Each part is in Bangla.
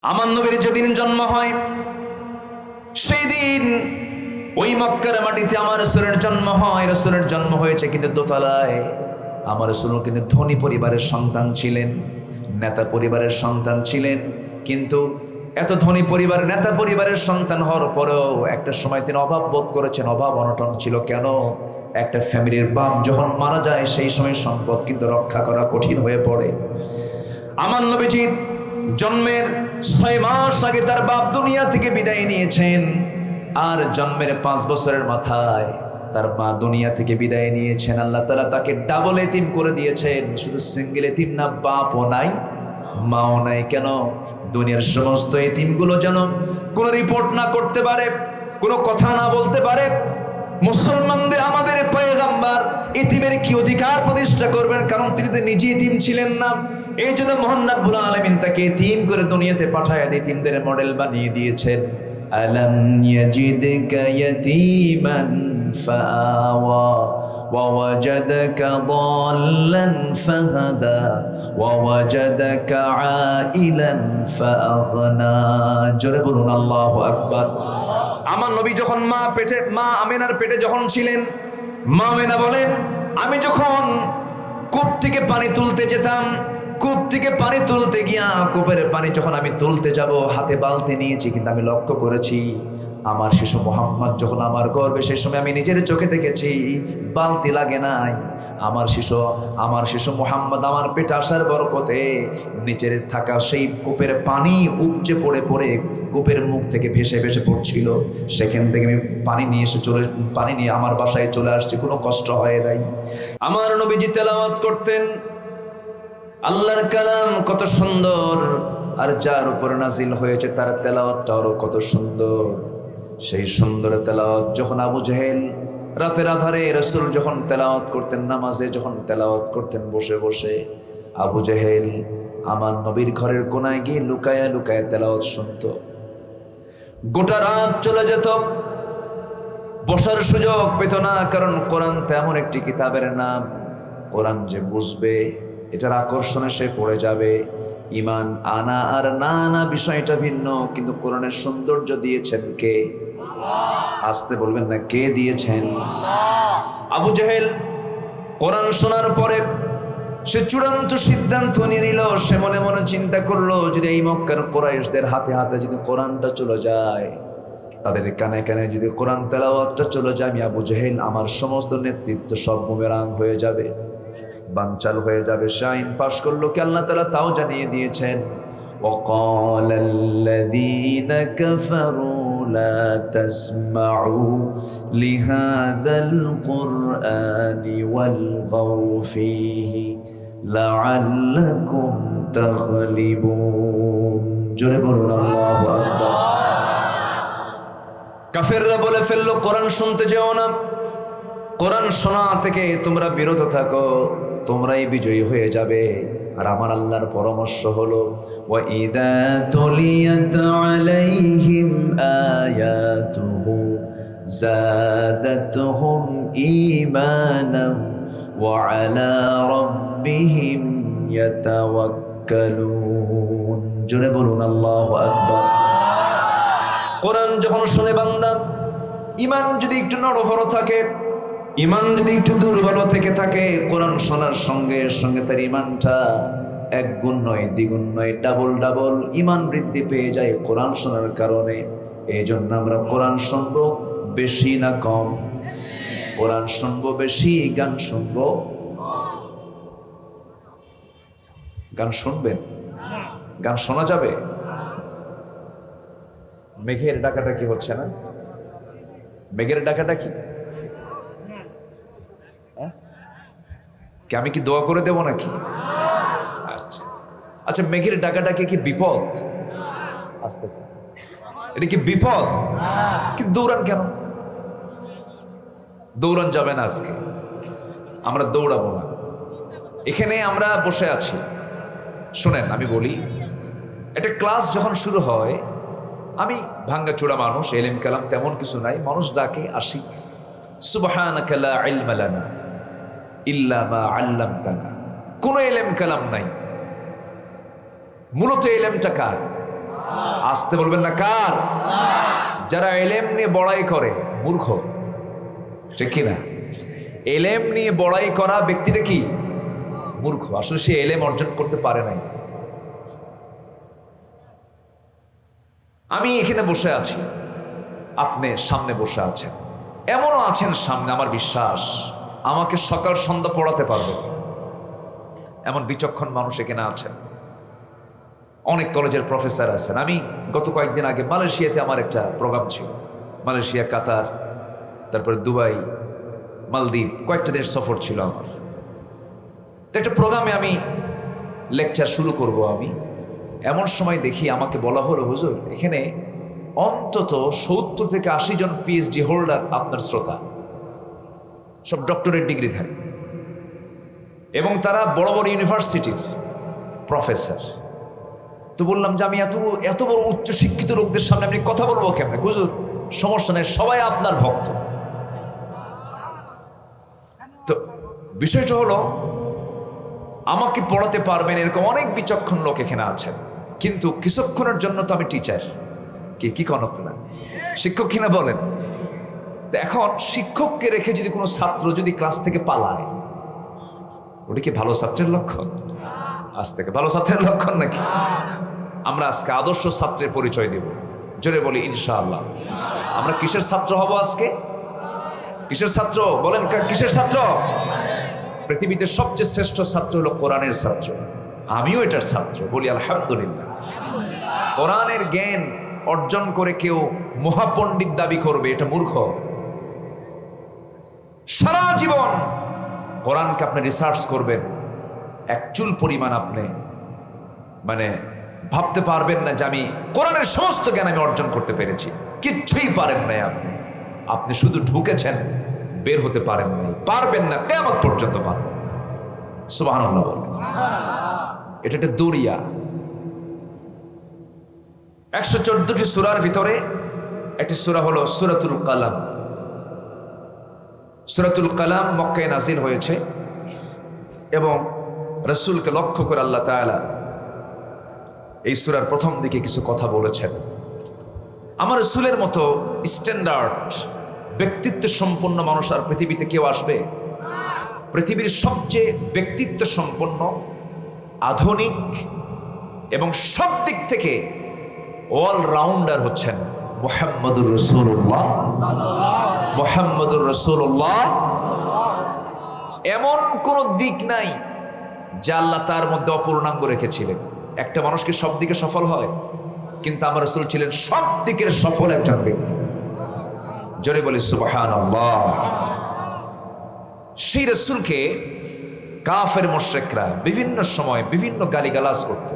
আমার নবীর যেদিন জন্ম হয় সেই দিন ওই মক্কার মাটিতে আমার রাসূলের জন্ম হয়। রাসূলের জন্ম হয়েছে কিন্তু দোতলায়। আমার রাসূল কিন্তু ধনী পরিবারের সন্তান ছিলেন, নেতা পরিবারের সন্তান ছিলেন। কিন্তু এত ধনী পরিবার, নেতা পরিবারের সন্তান হওয়ার পরেও একটা সময় তিনি অভাব বোধ করেছেন। অভাব অনটন ছিল কেন? একটা ফ্যামিলির বাপ যখন মারা যায় সেই সময় সম্পদ কিন্তু রক্ষা করা কঠিন হয়ে পড়ে। আমার নবীজির জন্মের 6 মাস আগে তার বাপ দুনিয়া থেকে বিদায় নিয়েছেন, আর জন্মের 5 বছরের মাথায় তার মা দুনিয়া থেকে বিদায় নিয়েছেন। আল্লাহ তাআলা তাকে ডাবল এতিম করে দিয়েছেন। শুধু সিঙ্গেল এতিম না, বাপও নাই মাও নাই। কেন? দুনিয়ার সমস্ত এতিমগুলো যেন কোনো রিপোর্ট না করতে পারে, কোনো কথা না বলতে পারে। মুসলমানদের আমাদের পয়গম্বর এতিমের কি অধিকার প্রতিষ্ঠা করবেন? কারণ তিনি তো নিজে এতিম ছিলেন না। এই জন্য মহান রব্বুল আলামিন তাকে এতিম করে দুনিয়াতে পাঠায় এতিমদের মডেল বানিয়ে দিয়েছেন। আলাম ইয়াজিদকা ইয়াতীমান ফাআওয়া ওয়া ওয়াজাদাকা দাল্লান ফাহাদা ওয়া ওয়াজাদাকা আইলান ফাআগনা। জোরে বলুন আল্লাহু আকবার। আমার নবী যখন মা আমেনার পেটে যখন ছিলেন, মা আমেনা বলেন, আমি যখন কূপ থেকে পানি তুলতে যেতাম, কূপ থেকে পানি তুলতে গিয়া কূপের পানি যখন আমি তুলতে যাব, হাতে বালতি নিয়েছি, কিন্তু আমি লক্ষ্য করেছি আমার শিশু মোহাম্মদ যখন আমার গর্ভে, সেই সময় আমি নিজের চোখে দেখেছি বালতি লাগে নাই। আমার শিশু মোহাম্মদ আমার পেটে আসার বরকতে নিচের থাকা সেই কূপের পানি উপচে পড়ে পড়ে কূপের মুখ থেকে ভেসে ভেসে পড়ছিল। সেখান থেকে আমি পানি নিয়ে আমার বাসায় চলে আসছি, কোনো কষ্ট হয় নাই। আমার নবীজি তেলাওয়াত করতেন আল্লাহর কালাম, কত সুন্দর, আর যার উপর নাজিল হয়েছে তার তেলাওয়াতটাও কত সুন্দর। সেই সুন্দর তেলাওয়াত যখন আবু জেহেল রাতের আধারে রাসূল যখন তেলাওয়াত করতেন, নামাজে যখন তেলাওয়াত করতেন বসে বসে, আবু জেহেল আমার নবীর ঘরের কোনায় গিয়ে লুকায়া লুকায়া তেলাওয়াত শুনত। গোটা রাত চলে যেত, বসার সুযোগ পেত না। কারণ কোরআন তেমন একটি কিতাবের নাম, কোরআন যে বুঝবে এটার আকর্ষণে সে পড়ে যাবে। ইমান আনা আর না আনা বিষয়টা ভিন্ন, কিন্তু কোরআনের সৌন্দর্য দিয়েছেন কে? আসতে বলবেন না, কে দিয়েছেন? আবু জেহেল কোরআন শোনার পরে সে চূড়ান্ত সিদ্ধান্ত নিয়ে নিল। সে মনে মনে চিন্তা করলো, যদি এই মক্কার কুরাইশদের হাতে হাতে যদি কোরআনটা চলে যায়, তাদের কানে কানে যদি কোরআন তেলাওয়াতটা চলে যায়, আমি আবু জেহেল আমার সমস্ত নেতৃত্ব সব বুমেরাং হয়ে যাবে, বানচাল হয়ে যাবে। সে আইন পাশ করলো কি? আল্লাহ তাআলা তাও জানিয়ে দিয়েছেন, وقال الذين كفروا لا تسمعوا لهذا القرآن والغوا فيه لعلكم تغلبون। জোরে বলুন আল্লাহু আকবার। কাফেররা বলে ফেললো, কোরআন শুনতে যেও না, কোরআন শোনা থেকে তোমরা বিরত থাকো, তোমরাই বিজয়ী হয়ে যাবে। আর আমার আল্লাহর পরামর্শ হলো, ওয়া ইযা তুলিয়াত আলাইহিম আয়াতুহু যাদাতুহুম ঈমানান ওয়া আলা রাব্বিহিম ইয়াতাওয়াক্কালুন। জোরে বলুন আল্লাহু আকবার। কোরআন যখন শুনে বান্দা, ঈমান যদি একটু নড়বড় থাকে, ঈমান যদি একটু দুর্বল থেকে থাকে, কোরআন শোনার সঙ্গে সঙ্গে তার ঈমানটা 1 গুণ নয়, 2 গুণ নয়, ডাবল ঈমান বৃদ্ধি পেয়ে যায় কোরআন শোনার কারণে। এই জন্য আমরা কোরআন শুনবো বেশি না কম? কোরআন শুনবো বেশি, গান শুনবো। গান শুনবেন? গান শোনা যাবে? মেঘের ডাকাটা কি হচ্ছে না? মেঘের ডাকাটা কি? আমি কি দোয়া করে দেব নাকি? আচ্ছা আচ্ছা, মেঘের ডাকাটাকে কি বিপদ? আসতে, এটা কি বিপদ? কিন্তু দৌড়ান কেন? দৌড়ান যাবে না আজকে, আমরা দৌড়াবো না। এখানে আমরা বসে আছি, শোনেন আমি বলি, একটা ক্লাস যখন শুরু হয়, আমি ভাঙ্গাচোরা মানুষ, এলেম কালাম তেমন কিছু নাই, মানুষ ডাকে আসি, সুবহানাকা লা ইলমা লানা ইল্লা মা আল্লামতানা। কোনো এলেম কালাম নাই। মূলত এলেমটা কার? আসতে বলবেন না, কার? যারা এলেম নিয়ে বড়াই করে মূর্খ, ঠিক কিনা? এলেম নিয়ে বড়াই করা ব্যক্তিটা কি? মূর্খ। আসলে সে এলেম অর্জন করতে পারে নাই। আমি এখানে বসে আছি, আপনি সামনে বসে আছেন, এমনও আছেন সামনে, আমার বিশ্বাস আমাকে সকাল সন্ধ্যা পড়াতে পারবে এমন বিচক্ষণ মানুষ এখানে আছেন। অনেক কলেজের প্রফেসর আছেন। আমি গত কয়েকদিন আগে মালয়েশিয়াতে আমার একটা প্রোগ্রাম ছিল, মালয়েশিয়া, কাতার, তারপরে দুবাই, মালদ্বীপ, কয়েকটা দেশ সফর ছিল আমার। তো একটা প্রোগ্রামে আমি লেকচার শুরু করব। আমি এমন সময় দেখি আমাকে বলা হলো, হুজুর এখানে অন্তত 70 থেকে 80 জন পিএইচডি হোল্ডার আপনার শ্রোতা, সব ডক্টরেট ডিগ্রিধারী, এবং তারা বড় বড় ইউনিভার্সিটির প্রফেসর। তো বললাম যে আমি এত বড় উচ্চ শিক্ষিত লোকদের সামনে আমি কথা বলবো কেমনে? হুজুর সমস্যা নেই, সবাই আপনার ভক্ত। তো বিষয়টা হলো, আমাকে পড়াতে পারবেন এরকম অনেক বিচক্ষণ লোক এখানে আছেন, কিন্তু কিছুক্ষণের জন্য তো আমি টিচার। কি কোন আপনারা শিক্ষক কিনা বলেন? তো এখন শিক্ষককে রেখে যদি কোনো ছাত্র যদি ক্লাস থেকে পালায়, ওটা কি ভালো ছাত্রের লক্ষণ? আজ থেকে ভালো ছাত্রের লক্ষণ নাকি? আমরা আজকে আদর্শ ছাত্রের পরিচয় দেব, জোরে বলি ইনশাআল্লাহ। আমরা কিসের ছাত্র হব আজকে? কিসের ছাত্র বলেন? কিসের ছাত্র? পৃথিবীতে সবচেয়ে শ্রেষ্ঠ ছাত্র হলো কোরআনের ছাত্র। আমিও এটার ছাত্র, বলি আলহামদুলিল্লাহ। কোরআনের জ্ঞান অর্জন করে কেউ মহাপণ্ডিত দাবি করবে, এটা মূর্খ। সারা জীবন কোরআনকে আপনি রিসার্চ করবেন, এক চুল পরিমাণ আপনি ভাবতে পারবেন না যে আমি কোরআনের সমস্ত জ্ঞান আমি অর্জন করতে পেরেছি। কিচ্ছুই পারেন নাই আপনি শুধু ঢুকেছেন, বের হতে পারেন নাই, পারবেন না, কিয়ামত পর্যন্ত পারবেন না। সুবহানাল্লাহ বলেন। এটা একটা দরিয়া। 114টি সূরার ভিতরে একটি সূরা হলো সূরাতুল কালাম। সূরাতুল কালাম মক্কায় নাজিল হয়েছে এবং রাসূলকে লক্ষ্য করে আল্লাহ তাআলা এই সূরার প্রথম দিকে কিছু কথা বলেছেন। আমার রাসূলের মতো স্ট্যান্ডার্ড ব্যক্তিত্ব সম্পন্ন মানুষ আর পৃথিবীতে কেউ আসবে? পৃথিবীর সবচেয়ে ব্যক্তিত্ব সম্পন্ন, আধুনিক এবং সব দিক থেকে অলরাউন্ডার হচ্ছেন মুহাম্মদুর রাসূলুল্লাহ। মুহাম্মদুর রাসূলুল্লাহ। এমন কোন দিক নাই যা আল্লাহ তার মধ্যে অপূর্ণাঙ্গ রেখেছিলেন। একটা মানুষ কি সব দিকে সফল হয়? কিন্তু আমার রাসূল ছিলেন সব দিকের সফল একজন ব্যক্তি। জোরে বলি সুবহানাল্লাহ। সেই রাসূলকে কাফের মুশরিকরা বিভিন্ন সময় বিভিন্ন গালিগালাজ করত।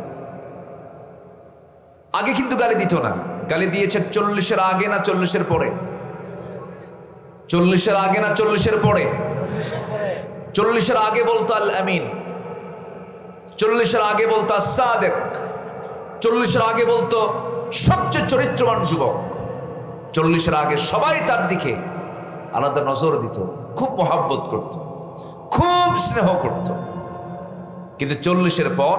আগে কিন্তু গালি দিত না, গালি দিয়েছে 40-এর আগে না 40-এর পরে? 40-এর আগে না 40-এর পরে? 40-এর আগে বলতো আল আমিন, 40-এর আগে বলতো আস-সাদিক, 40-এর আগে বলতো সবচেয়ে চরিত্রবান যুবক। 40-এর আগে সবাই তার দিকে আলাদা নজর দিত, খুব মহাব্বত করত, খুব স্নেহ করত। কিন্তু 40-এর পর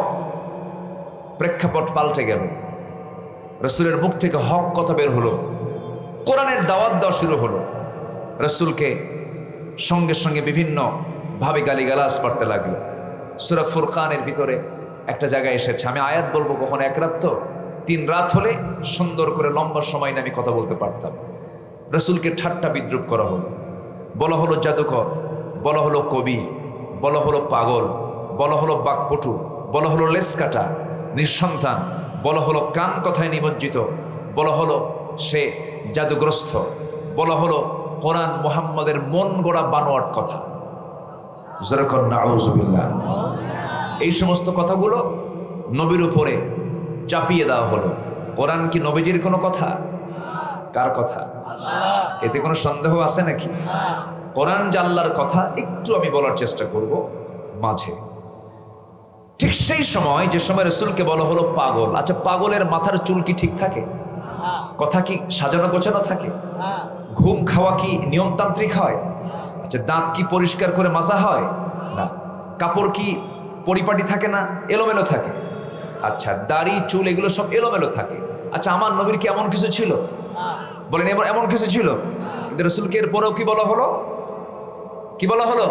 প্রেক্ষাপট পাল্টে গেল। রাসূলের মুখ থেকে হক কথা বের হলো, কোরআনের দাওয়াত দেওয়া শুরু হলো। রাসূলকে সঙ্গে সঙ্গে বিভিন্ন ভাবে গালিগালাজ করতে লাগলো। সূরা ফুরকানের ভিতরে একটা জায়গায় এসেছে, আমি আয়াত বলবো কখনো এক রাত, তো 3 রাত হলে সুন্দর করে লম্বা সময় নিয়ে আমি কথা বলতে পারতাম। রাসূলকে ঠাট্টা বিদ্রুপ করা হলো, বলা হলো জাদুকর, বলা হলো কবি, বলা হলো পাগল, বলা হলো বাকপটু, বলা হলো লেসকাটা, নিঃসন্তান, বলা হলো কান কথায় নিমজ্জিত, বলা হলো সে জাদুগ্রস্ত, বলা হলো কোরআন মুহাম্মদের মন গড়া বানোয়াট কথা। যেরকম নাউযুবিল্লাহ। এই সমস্ত কথাগুলো নবীর উপরে চাপিয়ে দেওয়া হলো। কোরআন কি নবীজির কোনো কথা? কার কথা? এতে কোনো সন্দেহ আছে নাকি? কোরআন যে আল্লাহর কথা, একটু আমি বলার চেষ্টা করব মাঝে। ঠিক সেই সময় যে সময় রাসূলকে বলা হলো পাগল। আচ্ছা, পাগলের মাথার চুল কি ঠিক থাকে? কথা কি সাজানো গোছানো থাকে? ঘুম খাওয়া কি নিয়মতান্ত্রিক হয়? আচ্ছা, দাঁত কি পরিষ্কার করে মাজা হয়? না। কাপড় কি পরিপাটি থাকে না, এলোমেলো থাকে? আচ্ছা, দাড়ি চুল এগুলো সব এলোমেলো থাকে। আচ্ছা, আমার নবীর কি এমন কিছু ছিল? বলেন, এমন কিছু ছিল? কিন্তু রসুলকে এর পরেও কি বলা হলো? কি বলা হলো?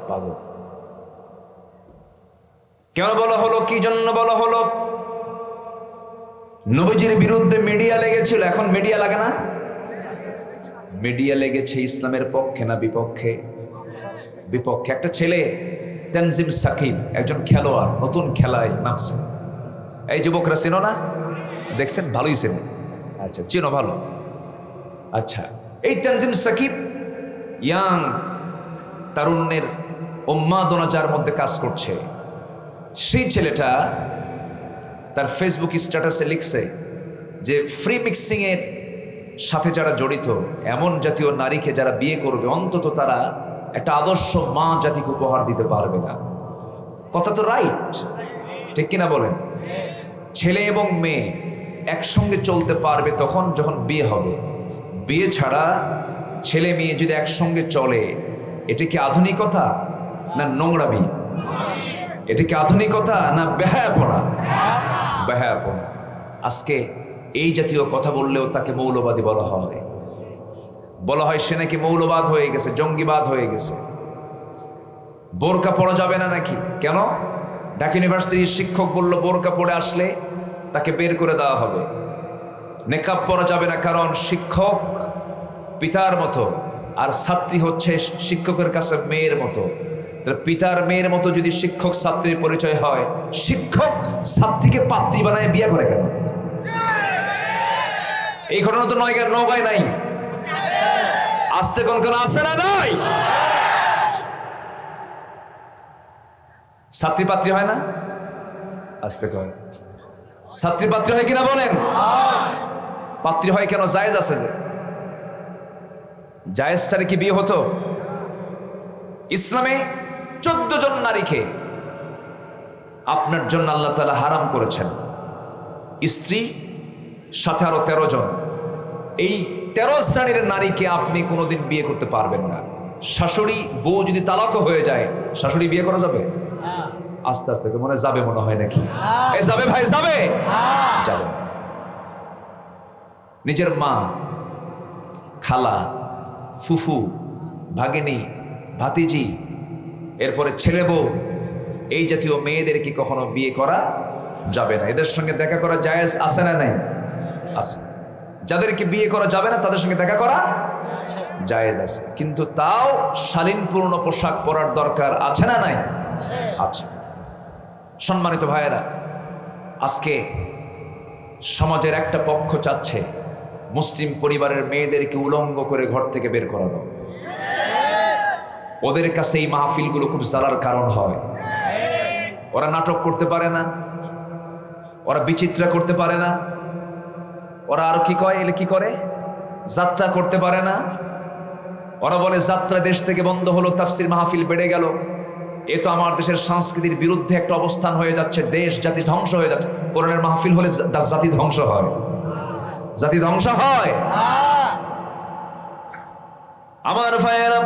পাগল। কেন বলা হলো? কি জন্য বলা হলো? নবীজির বিরুদ্ধে মিডিয়া লেগেছিল। এখন মিডিয়া লাগে না? মিডিয়া লেগেছে ইসলামের পক্ষে না বিপক্ষে? বিপক্ষে। একটা ছেলে তানজিম সাকিব, একজন খেলোয়াড়, নতুন খেলায় নামছে। এই যুবকরা চেনো না? দেখছেন? ভালোই চেনে। আচ্ছা, চেনো ভালো। আচ্ছা, এই তানজিম সাকিব ইয়াং তারুণ্যের উন্মাদনা যার মধ্যে কাজ করছে, সেই ছেলেটা তার ফেসবুক স্ট্যাটাসে লিখছে যে ফ্রি মিক্সিং এর সাথে যারা জড়িত, এমন জাতীয় নারীকে যারা বিয়ে করবে, অন্তত তারা একটা আদর্শ মা জাতিকে উপহার দিতে পারবে না। কথা তো রাইট, ঠিক কিনা বলেন? ছেলে এবং মেয়ে একসঙ্গে চলতে পারবে তখন যখন বিয়ে হবে। বিয়ে ছাড়া ছেলে মেয়ে যদি একসঙ্গে চলে, এটা কি আধুনিকতা না নোংরামি? এটা কি আধুনিকতা না বেহায়াপনা? বেহায়াপনা। আজকে এই জাতীয় কথা বললেও তাকে মৌলবাদী বলা হয়। বলা হয় সে নাকি মৌলবাদ হয়ে গেছে, জঙ্গিবাদ হয়ে গেছে। বোরকা পরা যাবে না নাকি? কেন? ঢাকা ইউনিভার্সিটির শিক্ষক বলল বোরকা পরে আসলে তাকে বের করে দেওয়া হবে। নেকাব পরা যাবে না, কারণ শিক্ষক পিতার মতো আর ছাত্রী হচ্ছে শিক্ষকের কাছে মেয়ের মতো। পিতার মেয়ের মতো যদি শিক্ষক ছাত্রীর পরিচয় হয়, শিক্ষক ছাত্রীকে পাত্রী বানায় বিয়ে করে কেন? এই ঘটনা তো নওগাঁয় নাই, আসতে কোন কোন আছে না? নাই। ছাত্রী পাত্রী হয় না? আসতে কয় ছাত্রী পাত্রী হয় কিনা বলেন? পাত্রী হয় কেন? জায়েজ আছে যে। জায়েজ ছাড়া কি বিয়ে হতো? ইসলামে 14 জন নারীকে আপনার জন্য আল্লাহ তাআলা হারাম করেছেন। স্ত্রী সাথে আরো 13 জন। এই 13 শ্রেণীর নারীকে আপনি কোনোদিন বিয়ে করতে পারবেন না। শাশুড়ি বউ যদি তালাকও হয়ে যায়, শাশুড়ি বিয়ে করা যাবে? আস্তে আস্তে মনে যাবে, মনে হয় নাকি? যাবে ভাই, যাবে। যাবে। নিজের মা, খালা, ফুফু, ভাগিনী, ভাতিজি, এরপরে ছেলে বউ, এই জাতীয় মেয়েদেরকে কখনো বিয়ে করা যাবে না। এদের সঙ্গে দেখা করা জায়েজ আছে না নাই? আছে। যাদেরকে বিয়ে করা যাবে না তাদের সঙ্গে দেখা করা জায়েজ আছে, কিন্তু তাও শালীনপূর্ণ পোশাক পরার দরকার আছে না নাই? আছে। সম্মানিত ভাইয়েরা, আজকে সমাজের একটা পক্ষ চাচ্ছে মুসলিম পরিবারের মেয়েদেরকে উলঙ্গ করে ঘর থেকে বের করানো। ওদের কাছে এই মাহফিলগুলো খুব জ্বালার কারণ হয়। ওরা নাটক করতে পারে না, ওরা বিচিত্রা করতে পারে না, ওরা আর কি কয়, এলে কি করে, যাত্রা করতে পারে না। ওরা বলে যাত্রা দেশ থেকে বন্ধ হলো, তাফসির মাহফিল বেড়ে গেল। এ তো আমার দেশের সংস্কৃতির বিরুদ্ধে একটা অবস্থান হয়ে যাচ্ছে, দেশ জাতি ধ্বংস হয়ে যাচ্ছে। কোরআনের মাহফিল হলে জাতি ধ্বংস হয়? জাতি ধ্বংস হয়? আমার ভাইয়েরা,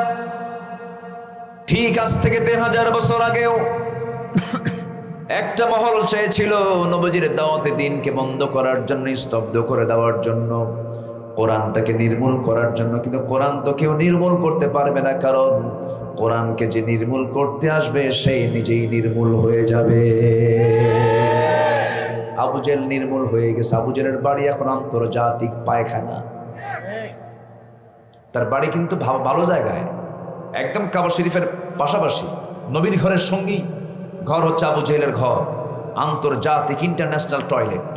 ঠিক আজ থেকে 1500 বছর আগেও একটা মহল চেয়েছিল নবীজির দাওয়াতে দিনকে বন্ধ করার জন্য, স্তব্ধ করে দেওয়ার জন্য, কোরআনটাকে নির্মূল করার জন্য। কিন্তু কোরআন তো কেউ নির্মূল করতে পারবে না, কারণ কোরআনকে যে নির্মূল করতে আসবে সেই নিজেই নির্মূল হয়ে যাবে। আবু জেহেল নির্মূল হয়ে গেছে। আবু জেহেলের বাড়ি এখন আন্তর্জাতিক পায়খানা। তার বাড়ি কিন্তু ভালো জায়গায়, একদম কাবা শরীফের পাশাপাশি। নবীর ঘরের সঙ্গী ঘর হচ্ছে আবু জেহেলের ঘর, আন্তর্জাতিক ইন্টারন্যাশনাল টয়লেট।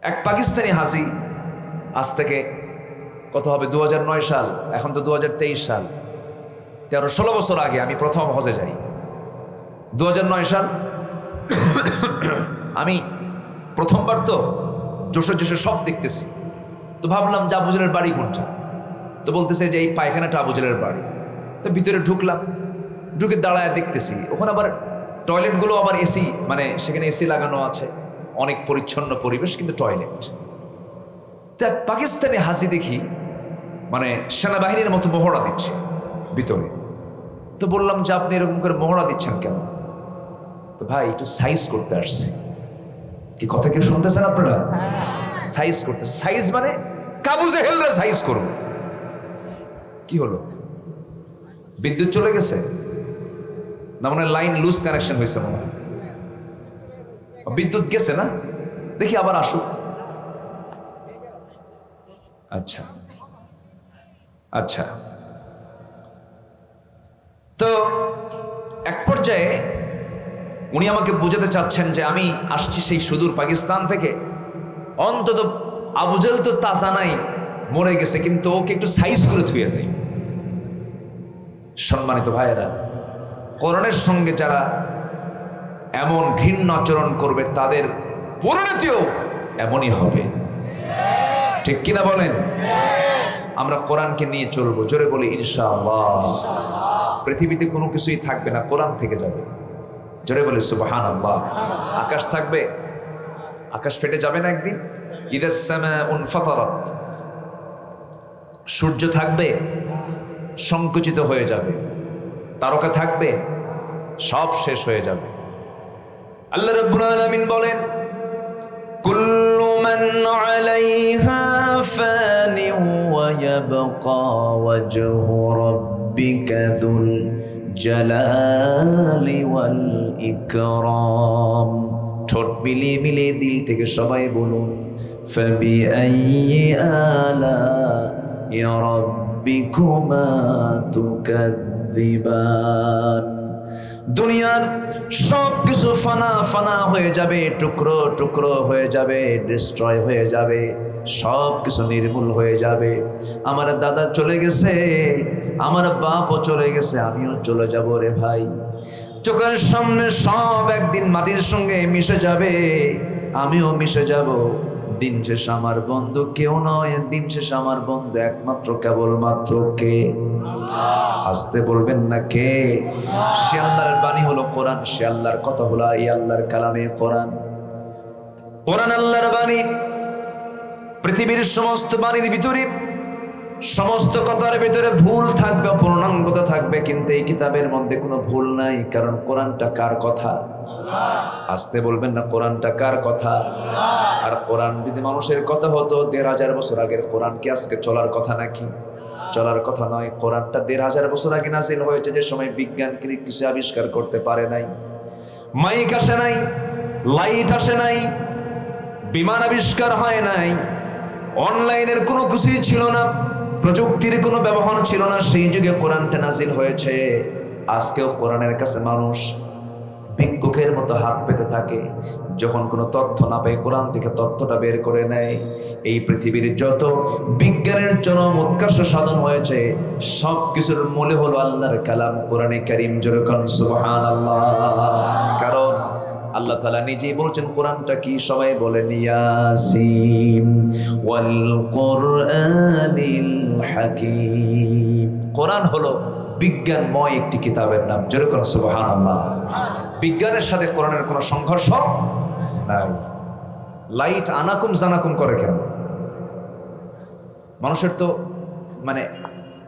এক পাকিস্তানি হাজি, আজ থেকে কত হবে, 2009 সাল, এখন তো 2023 সাল, 13-16 বছর আগে আমি প্রথম হজে যাই। 2009 সাল আমি প্রথমবার তো জোশে জোশে সব দেখতেছি। তো ভাবলাম যে আবু জেহেলের বাড়ি কোনটা, তো বলতেছে যে এই পায়খানাটা আবু জেহেলের বাড়ি। তো ভিতরে ঢুকলাম, ঢুকে দাঁড়ায় দেখতেছি ওখানে আবার টয়লেটগুলো আবার এসি, মানে সেখানে এসি লাগানো আছে, অনেক পরিচ্ছন্ন পরিবেশ, কিন্তু টয়লেট। তা পাকিস্তানি হাসি দেখি মানে সেনাবাহিনীর মতো মহড়া দিচ্ছে ভিতরে। তো বললাম যে আপনি এরকম করে মহড়া দিচ্ছেন কেন? তো ভাই একটু সাইজ করতে আসছে। কি কথা কি শুনতেছেন আপনারা? সাইজ করতে, সাইজ মানে কাবু জেহেলরা সাইজ করবো। কি হলো, বিদ্যুৎ চলে গেছে না? মনে হয় লাইন লুজ কানেকশন হয়েছে মনে হয়। বিদ্যুৎ গেছে না, দেখি আবার আসুক। আচ্ছা আচ্ছা, তো এক পর্যায়ে উনি আমাকে বোঝাতে চাচ্ছেন যে আমি আসছি সেই সুদূর পাকিস্তান থেকে, অন্তত আবু জেহেল তো তাজা নাই, মরে গেছে, কিন্তু ওকে একটু সাইজ করে থুয়ে যায়। সম্মানিত ভাইয়েরা, কোরআনের সঙ্গে যারা এমন ঘৃণ্য আচরণ করবে তাদের পরিণতিও এমনই হবে। ঠিক কিনা বলেন? আমরা কোরআনকে নিয়ে চলবো, জোরে বলি ইনশাআল্লাহ। পৃথিবীতে কোনো কিছুই থাকবে না, কোরআন থেকে যাবে। জোরে বলি সুবহানাল্লাহ। আকাশ থাকবে, আকাশ ফেটে যাবে না একদিন। ইদাস সামাউন ফাতারাত, সূর্য থাকবে, সংকুচিত হয়ে যাবে। তারকা থাকবে, সব শেষ হয়ে যাবে। আল্লাহ রাব্বুল আলামিন বলেন, কুল্লু মান আলাইহা ফানি ওয়া ইয়াবকা ওয়াজহু রাব্বিকা যুল জালালি ওয়াল ইকরাম। ঠোঁট মিলিয়ে মিলিয়ে দিল থেকে সবাই বলুন, ফাবিআইয়ি আলাই রাব্বিকুমা তুকাযযিবান। দুনিয়ার সব কিছু ফানা ফানা হয়ে যাবে, টুকরো টুকরো হয়ে যাবে, ডিস্ট্রয় হয়ে যাবে, সব কিছু নির্মূল হয়ে যাবে। আমার দাদা চলে গেছে, আমার বাপও চলে গেছে, আমিও চলে যাব রে ভাই। চোখের সামনে সব একদিন মাটির সঙ্গে মিশে যাবে, আমিও মিশে যাব। দিন শেষ আমার বন্ধু কেউ নয়, দিন শেষ আমার বন্ধু একমাত্র কেবলমাত্র কে? আসতে বলবেন না কে? সে আল্লাহর বাণী হলো কোরআন, সে আল্লাহর কথা হলো এই আল্লাহর কালামে কোরআন। কোরআন আল্লাহর বাণী। পৃথিবীর সমস্ত বাণীর ভিতরে, সমস্ত কথার ভিতরে ভুল থাকবে, অপূর্ণাঙ্গতা থাকবে, কিন্তু এই কিতাবের মধ্যে কোনো ভুল নাই। কারণ কোরআনটা কার কথা? আসতে বলবেন না, কোরআনটা কার কথা? আর কোরআন যদি মানুষের কথা হতো ১৫০০ বছর আগের কোরআন কি আজকে চলার কথা নাকি? চলার কথা নয়। কোরআনটা ১৫০০ বছর আগে নাজিল হয়েছে, যে সময় বিজ্ঞান কিছু আবিষ্কার করতে পারে নাই। মাইক আসে নাই, লাইট আসে নাই, বিমান আবিষ্কার হয় নাই, অনলাইনের কোনো কিছুই ছিল না, প্রযুক্তির কোনো ব্যবহার ছিল না। সেই যুগে কোরআনটা নাজিল হয়েছে। আজকেও কোরআনের কাছে মানুষ ভিক্ষুকের মতো হাত পেতে থাকে। যখন কোনো তথ্য না পায়, কোরআন থেকে তথ্যটা বের করে নেয়। এই পৃথিবীর যত বিজ্ঞানের চরম উৎকর্ষ সাধন হয়েছে, সব কিছুর মূলে হলো আল্লাহর কালাম কোরআনে কারীম। জোরে কোন সুবহানাল্লাহ। কারণ আল্লাহ তাআলা নিজেই বলছেন কোরআনটা কি, সবাই বলেন ইয়াসিন ওয়াল কুরআনিল হাকীম। কোরআন হলো বিজ্ঞানময় একটি কিতাবের নাম। জোরে কোন সুবহানাল্লাহ। বিজ্ঞানের সাথে কোরআনের কোনো সংঘর্ষ নাই। লাইট আনাকুম জানাকুম করে কেন? মানুষের তো মানে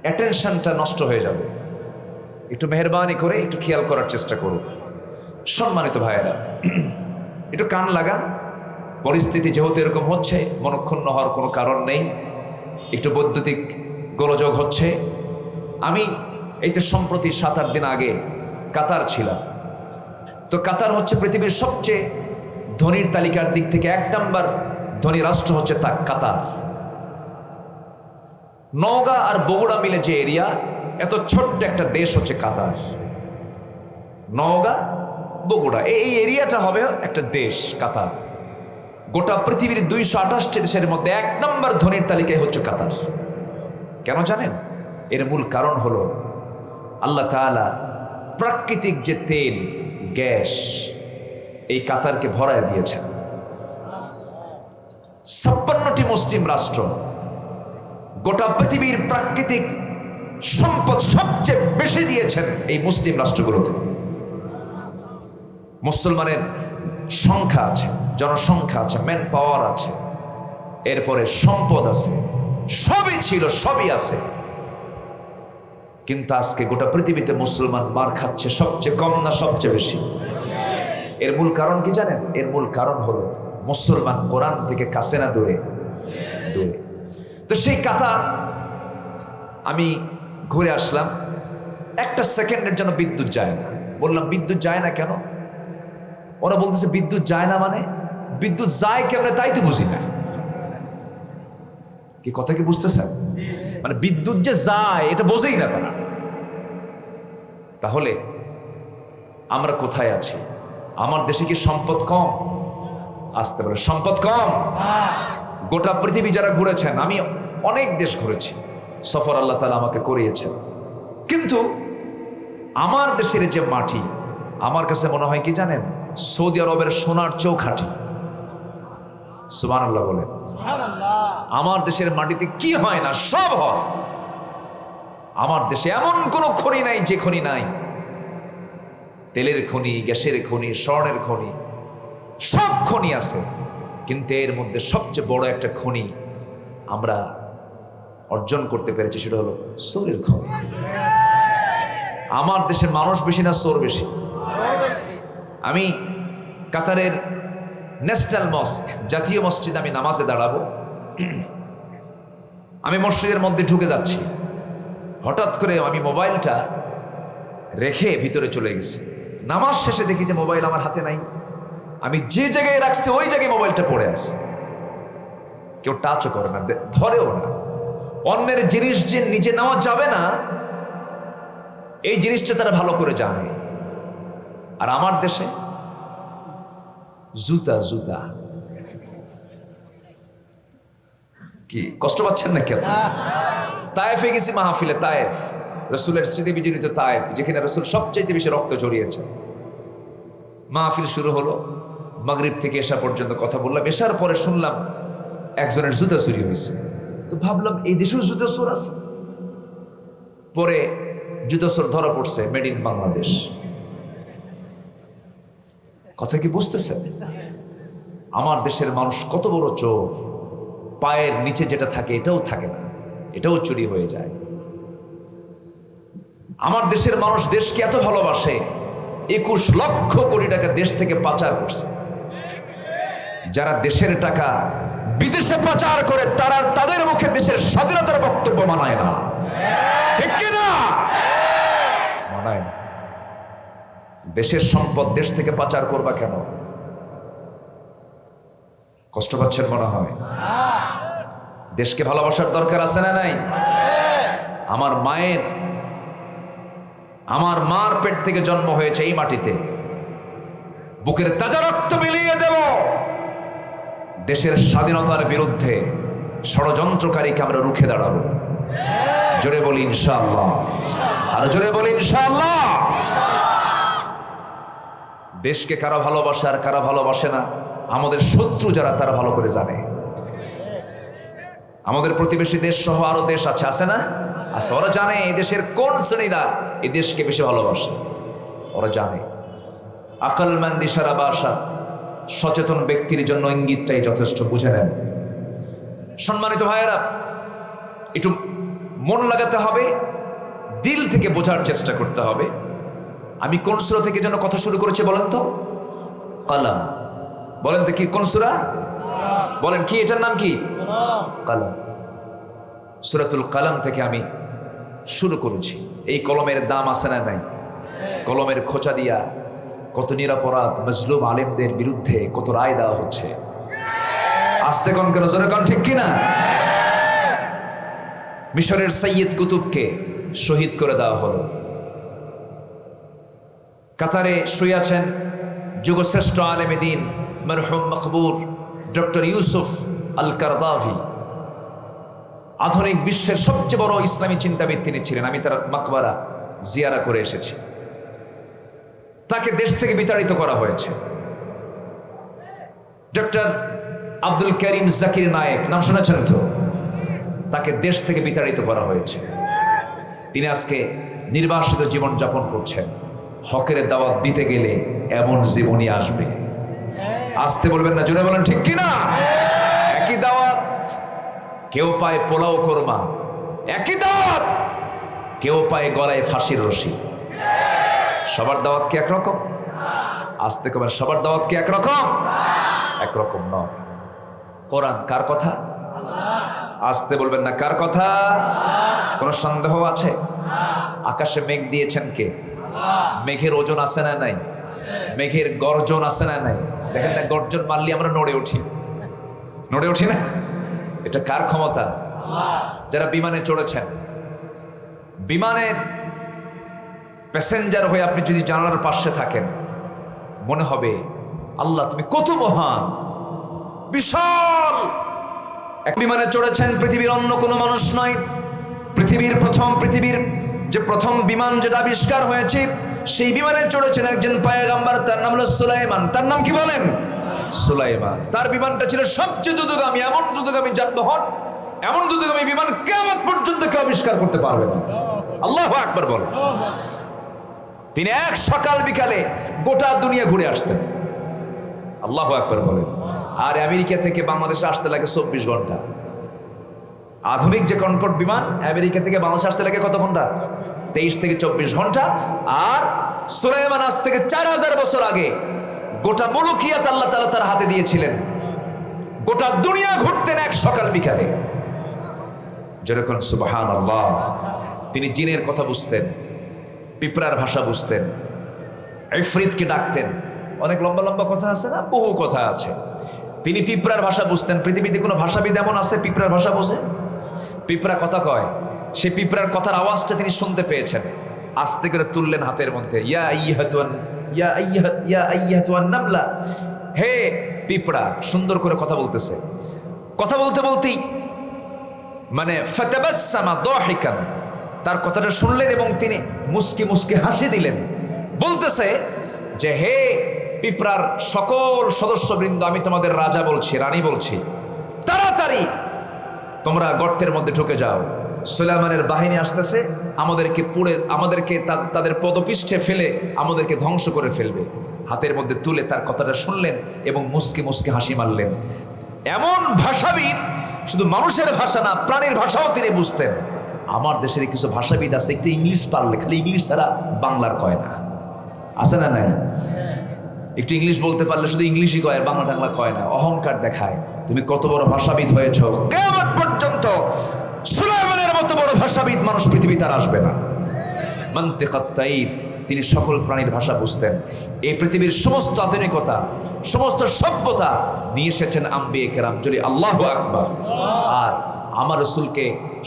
অ্যাটেনশনটা নষ্ট হয়ে যাবে। একটু মেহেরবানি করে একটু খেয়াল করার চেষ্টা করুন। সম্মানিত ভাইয়েরা, একটু কান লাগান। পরিস্থিতি যেহেতু এরকম হচ্ছে, মনক্ষুণ্ণ হওয়ার কোনো কারণ নেই। একটু বৈদ্যুতিক গোলযোগ হচ্ছে। আমি এই তো সম্প্রতি ৭-৮ দিন আগে কাতার ছিলাম। তো কাতার হচ্ছে পৃথিবীর সবচেয়ে ধনীর তালিকার দিক থেকে ১ নম্বর ধনী রাষ্ট্র হচ্ছে তা কাতার। নওগাঁ আর বগুড়া মিলে যে এরিয়া, এত ছোট্ট একটা দেশ হচ্ছে কাতার। নওগাঁ বগুড়া এই এরিয়াটা হবে একটা দেশ কাতার। গোটা পৃথিবীর ২২৮টি দেশের মধ্যে ১ নম্বর ধনীর তালিকায় হচ্ছে কাতার। কেন জানেন? এর মূল কারণ হলো আল্লাহ তাআলা প্রাকৃতিক যে তেল, গ্যাস এই কাতারকে ভরায় দিয়েছেন। ৫৬টি মুসলিম রাষ্ট্র, গোটা পৃথিবীর প্রাকৃতিক সম্পদ সবচেয়ে বেশি দিয়েছেন এই মুসলিম রাষ্ট্রগুলোতে। মুসলমানের সংখ্যা আছে, জনসংখ্যা আছে, ম্যান পাওয়ার আছে, এরপরে সম্পদ আছে, সবই ছিল, সবই আছে। কিন্তু আজকে গোটা পৃথিবীতে মুসলমান মার খাচ্ছে সবচেয়ে কম না সবচেয়ে বেশি? এর মূল কারণ কি জানেন? এর মূল কারণ হলো মুসলমান কোরআন থেকে কাছে না দূরে? দূরে। তো সেই কাতার আমি ঘুরে আসলাম, একটা সেকেন্ডের জন্য বিদ্যুৎ যায় না। বললাম বিদ্যুৎ যায় না কেন? ওরা বলতেছে বিদ্যুৎ যায় না মানে বিদ্যুৎ যায় কেমনে তাই তো বুঝি না। কি কথা কি বুঝতেছেন? মানে বিদ্যুৎ যে যায় এটা বোঝেই না তারা। তাহলে আমরা কোথায় আছি? আমার দেশে কি সম্পদ কম? আসতে পারে সম্পদ কম। গোটা পৃথিবী যারা ঘুরেছেন, আমি অনেক দেশ ঘুরেছি, সফর আল্লাহ তাআলা আমাকে করিয়েছেন, কিন্তু আমার দেশের যে মাটি আমার কাছে মনে হয় কি জানেন, সৌদি আরবের সোনার চেয়েও খাঁটি। সুবহানাল্লাহ বলেন। আমার দেশের মাটিতে কি হয় না, সব হয়। আমার দেশে এমন কোনো খনি নাই যে খনি নাই। তেলের খনি, গ্যাসের খনি, স্বর্ণের খনি, সব খনি আছে, কিন্তু এর মধ্যে সবচেয়ে বড় একটা খনি আমরা অর্জন করতে পেরেছি, সেটা হলো সোরের খনি। আমার দেশের মানুষ বেশি না সোর বেশি? আমি কাতারের ন্যাশনাল মস্ক, জাতীয় মসজিদে আমি নামাজে দাঁড়াবো। আমি মসজিদের মধ্যে ঢুকে যাচ্ছি, হঠাৎ করে আমি মোবাইলটা রেখে ভিতরে চলে গেছি। নামাজ শেষে দেখি যে মোবাইল আমার হাতে নাই। আমি যে জায়গায় রাখছি ওই জায়গায় মোবাইলটা পড়ে আছে। কেউ টাচও করে না, ধরেও না। অন্যের জিনিস যে নিজে নেওয়া যাবে না, এই জিনিসটা তারা ভালো করে জানে। আর আমার দেশে জুতা জুতা। কি কষ্ট পাচ্ছেন না কেন? তায়েফে গেছি মাহফিলে, তায়েফ রসুলের স্মৃতি বিজড়িত তায়েফ, যেখানে রসুল সবচাইতে বেশি রক্ত ঝরিয়েছে। মাহফিল শুরু হলো, মাগরিব থেকে এশা পর্যন্ত কথা বললাম। এশার পরে শুনলাম একজনের জুতা চুরি হয়েছে। তো ভাবলাম এই দেশেও জুতা চোর আছে। পরে জুতা চোর ধরা পড়ছে, মেড ইন বাংলাদেশ। কথা কি বুঝতেছেন? আমার দেশের মানুষ কত বড় চোর। পায়ের নিচে যেটা থাকে এটাও থাকে না, এটাও চুরি হয়ে যায়। আমার দেশের মানুষ দেশকে এত ভালোবাসে, 21 লক্ষ কোটি টাকা দেশ থেকে পাচার করছে। যারা দেশের টাকা বিদেশে পাচার করে তারা তাদের মুখে দেশের স্বাধীনতার বক্তব্য মানায় না, ঠিক কিনা? মানায় না। দেশের সম্পদ দেশ থেকে পাচার করবা কেন? কষ্ট পাচ্ছেন মনে হয়? দেশকে ভালোবাসার দরকার আছে না নাই? আমার মার পেট থেকে জন্ম হয়েছে এই মাটিতে। বুকের তাজা রক্ত বিলিয়ে দেব দেশের স্বাধীনতার বিরুদ্ধে। ষড়যন্ত্রকারীকে আমরা রুখে দাঁড়াবো। জোরে বলি ইনশাআল্লাহ, আর জোরে বলি ইনশাআল্লাহ। দেশকে কারা ভালোবাসে আর কারা ভালোবাসে না, আমাদের শত্রু যারা তারা ভালো করে জানে। আমাদের প্রতিবেশী দেশ সহ আরো দেশ আছে, আছে না? আছে। ওরা জানে এই দেশের কোন শ্রেণীরা এই দেশকে বেশি ভালোবাসে। ওরা জানে। আকলমন্দ ইশারা বাসাত, সচেতন ব্যক্তির জন্য ইঙ্গিতটাই যথেষ্ট, বুঝে নেন। সম্মানিত ভাইয়েরা, একটু মন লাগাতে হবে, দিল থেকে বোঝার চেষ্টা করতে হবে। আমি কোন সূরা থেকে যেন কথা শুরু করেছি বলেন তো? কালাম। বলেন তো কি কোন সূরা? বলেন কি, এটার নাম কি? কালাম। সূরাতুল কালাম থেকে আমি শুরু করেছি। এই কলমের দাম আছে না নাই? কলমের খোঁচা দিয়া কত নিরপরাধ মজলুম আলেমদের বিরুদ্ধে কত রায় দেওয়া হচ্ছে। আস্তে কোন কেন, জোরে কোন, ঠিক কিনা? মিশরের সৈয়দ কুতুবকে শহীদ করে দেওয়া হলো। কাতারে শুয়ে আছেন যুগশ্রেষ্ঠ আলেমে দ্বীন মরহুম মকবুর ডক্টর ইউসুফ আল কারদাভি। আধুনিক বিশ্বের সবচেয়ে বড় ইসলামী চিন্তাবিদ তিনি ছিলেন। আমি তার মাকবারা জিয়ারা করে এসেছি। তাকে দেশ থেকে বিতাড়িত করা হয়েছে। ডক্টর আব্দুল করিম জাকির নায়েক, নাম শুনেছেন তো? তাকে দেশ থেকে বিতাড়িত করা হয়েছে। তিনি আজকে নির্বাসিত জীবন যাপন করছেন। হকের দাওয়াত দিতে গেলে এমন জীবনই আসবে। আসতে বলবেন না, জোরে বলেন ঠিক কিনা? একই দাওয়াত, কেউ পায় পোলাও কোরমা। একই দাওয়াত, কেউ পায় গলায় ফাঁসির রশি। সবার দাওয়াত কি একরকম? আসতে কবেন সবার দাওয়াত কি একরকম? একরকম নয়। কোরআন কার কথা? আসতে বলবেন না, কার কথা? কোনো সন্দেহ আছে? আকাশে মেঘ দিয়েছেন কে? মেঘের ওজন আছে না নাই? মেঘের গর্জন আছে না নাই? দেখেন না, গর্জন মারলে আমরা নড়ে উঠি, নড়ে উঠি না? এটা কার ক্ষমতা? যারা বিমানে চড়েছেন, বিমানের প্যাসেঞ্জার হয়ে আপনি যদি জানালার পাশে থাকেন, মনে হবে আল্লাহ তুমি কত মহান, বিশাল। এক বিমানে চড়েছেন, পৃথিবীর অন্য কোনো মানুষ নয়, পৃথিবীর প্রথম বিমান যেটা আবিষ্কার হয়েছে, সেই বিমানে চড়েছেন একজন পয়গম্বর, তার নাম হলো সুলাইমান। তার নাম কি বলেন? সুলাইমান। তার বিমানটা ছিল সবচেয়ে দ্রুতগামী, এমন দ্রুতগামী যানবাহন, এমন দ্রুতগামী বিমান কিয়ামত পর্যন্ত কেউ আবিষ্কার করতে পারবে না। আল্লাহু আকবার বলেন। তিনি এক সকাল বিকালে গোটা দুনিয়া ঘুরে আসতেন। আল্লাহু আকবার বলেন। আর আমেরিকা থেকে বাংলাদেশে আসতে লাগে 24 ঘন্টা। আধুনিক যে কনকর্ড বিমান, আমেরিকা থেকে বাংলাদেশে আসতে লাগে কত ঘন্টা? 23 থেকে 24 ঘন্টা। আর সুলাইমান আজ থেকে 4000 বছর আগে গোটা মুলুকিয়াত আল্লাহ তাআলা তার হাতে দিয়েছিলেন। গোটা দুনিয়া ঘুরতেন এক সকাল বিকালে। যেরকম সুবহানাল্লাহ। তিনি জিনের কথা বুঝতেন, পিঁপড়ার ভাষা বুঝতেন, ইফরিতকে ডাকতেন। অনেক লম্বা লম্বা কথা আছে না, বহু কথা আছে। তিনি পিঁপড়ার ভাষা বুঝতেন। পৃথিবীতে কোনো ভাষাবিদ এমন আছে পিঁপড়ার ভাষা বোঝে? পিঁপড়া কথা কয়, সে পিঁপড়ার কথার আওয়াজটা তিনি শুনতে পেয়েছেন। আস্তে করে তুললেন হাতের মধ্যে, ইয়া আইয়াতুন নামলা, হে পিঁপড়া। সুন্দর করে কথা বলতেছে। কথা বলতে বলতেই মানে ফাতাবাসসামা দাহিকান, তার কথাটা শুনলেন এবং তিনি মুস্কি মুস্কি হাসি দিলেন। বলতেছে যে, হে পিঁপড়ার সকল সদস্যবৃন্দ, আমি তোমাদের রাজা বলছি, রানী বলছি, তাড়াতাড়ি তোমরা গর্তের মধ্যে ঢুকে যাও। সুলাইমানের বাহিনী আসতেছে, আমাদেরকে তাদের পদপিষ্ঠে ফেলে আমাদেরকে ধ্বংস করে ফেলবে। হাতের মধ্যে তুলে তার কথাটা শুনলেন এবং মুস্কি মুস্কি হাসি মারলেন। এমন ভাষাবিদ, শুধু মানুষের ভাষা না, প্রাণীর ভাষাও তিনি বুঝতেন। আমার দেশের কিছু ভাষাবিদ আছে, একটু ইংলিশ পারলে, খালি ইংলিশ ছাড়া বাংলার কয় না, আছে না নাই? একটু ইংলিশ বলতে পারলে শুধু ইংলিশই কয়, বাংলা টাংলা কয় না, অহংকার দেখায়। তুমি কত বড় ভাষাবিদ হয়েছ, কিয়ামত পর্যন্ত সুলাইমানের মতো বড় ভাষাবিদ মানুষ পৃথিবীতে আর আসবে না। মানতিকাত তাইর, তিনি সকল প্রাণীর ভাষা বুঝতেন। এই পৃথিবীর সমস্ত আধুনিকতা, সমস্ত সভ্যতা নিয়ে এসেছেন আম্বিয়ে কেরাম। যদি আল্লাহু আকবার। আর আমার রাসূলকে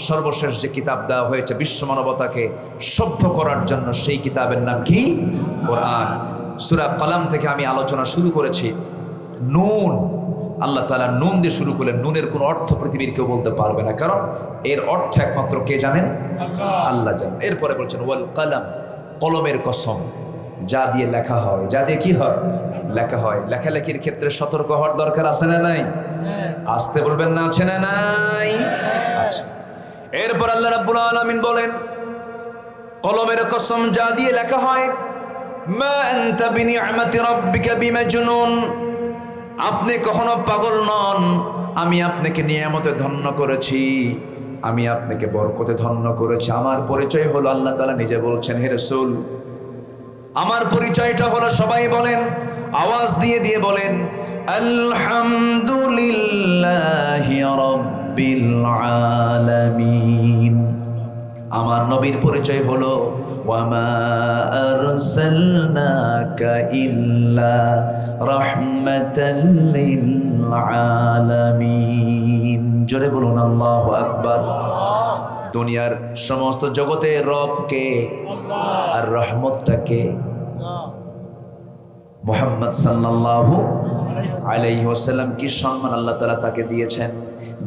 সর্বশেষ যে কিতাব দেওয়া হয়েছে বিশ্ব মানবতাকে সভ্য করার জন্য, সেই কিতাবের নাম কি? কোরআন। সূরা কলাম থেকে আমি আলোচনা শুরু করেছি। নুন, আল্লাহ তাআলা নুন দিয়ে শুরু করলেন। নুনের কোনো অর্থ পৃথিবীর কেউ বলতে পারবে না, কারণ এর অর্থ একমাত্র কে জানেন? আল্লাহ জানেন। এরপরে বলছেন ওয়াল কলম, কলমের কসম, যা দিয়ে লেখা হয়, যা দিয়ে কি হয়? লেখা হয়। লেখালেখির ক্ষেত্রে সতর্ক হওয়ার দরকার আছে না নাই? আসতে বলবেন না, আছে না নাই? আচ্ছা। এরপর আল্লাহ রাব্বুল আলামিন বলেন, কলমের কসম, যা দিয়ে লেখা হয়, মা আনতা বিনিআমাতি রাব্বিকা বিমাজনুন, আপনি কখনো পাগল নন। আমি আপনাকে নিয়ামতে ধন্য করেছি, আমি আপনাকে বরকতে ধন্য করেছি। আমার পরিচয় হলো, আল্লাহ তাআলা নিজে বলছেন, হে রাসূল আমার পরিচয়টা হলো, সবাই বলেন, আওয়াজ দিয়ে দিয়ে বলেন, আলহামদুলিল্লাহি রাব্বিল আলামিন। আমার নবীর পরিচয় হলো, ওয়ামা আরসালনাকা ইল্লা রাহমাতাল লিল আলামিন। জোরে বলুন আল্লাহু আকবার। দুনিয়ার সমস্ত জগতের রব কে? আর রহমতটা কে? মুহাম্মদ সাল্লাল্লাহু আলাইহি ওয়াসাল্লাম। কি সম্মান আল্লাহ তাআলা তাকে দিয়েছেন।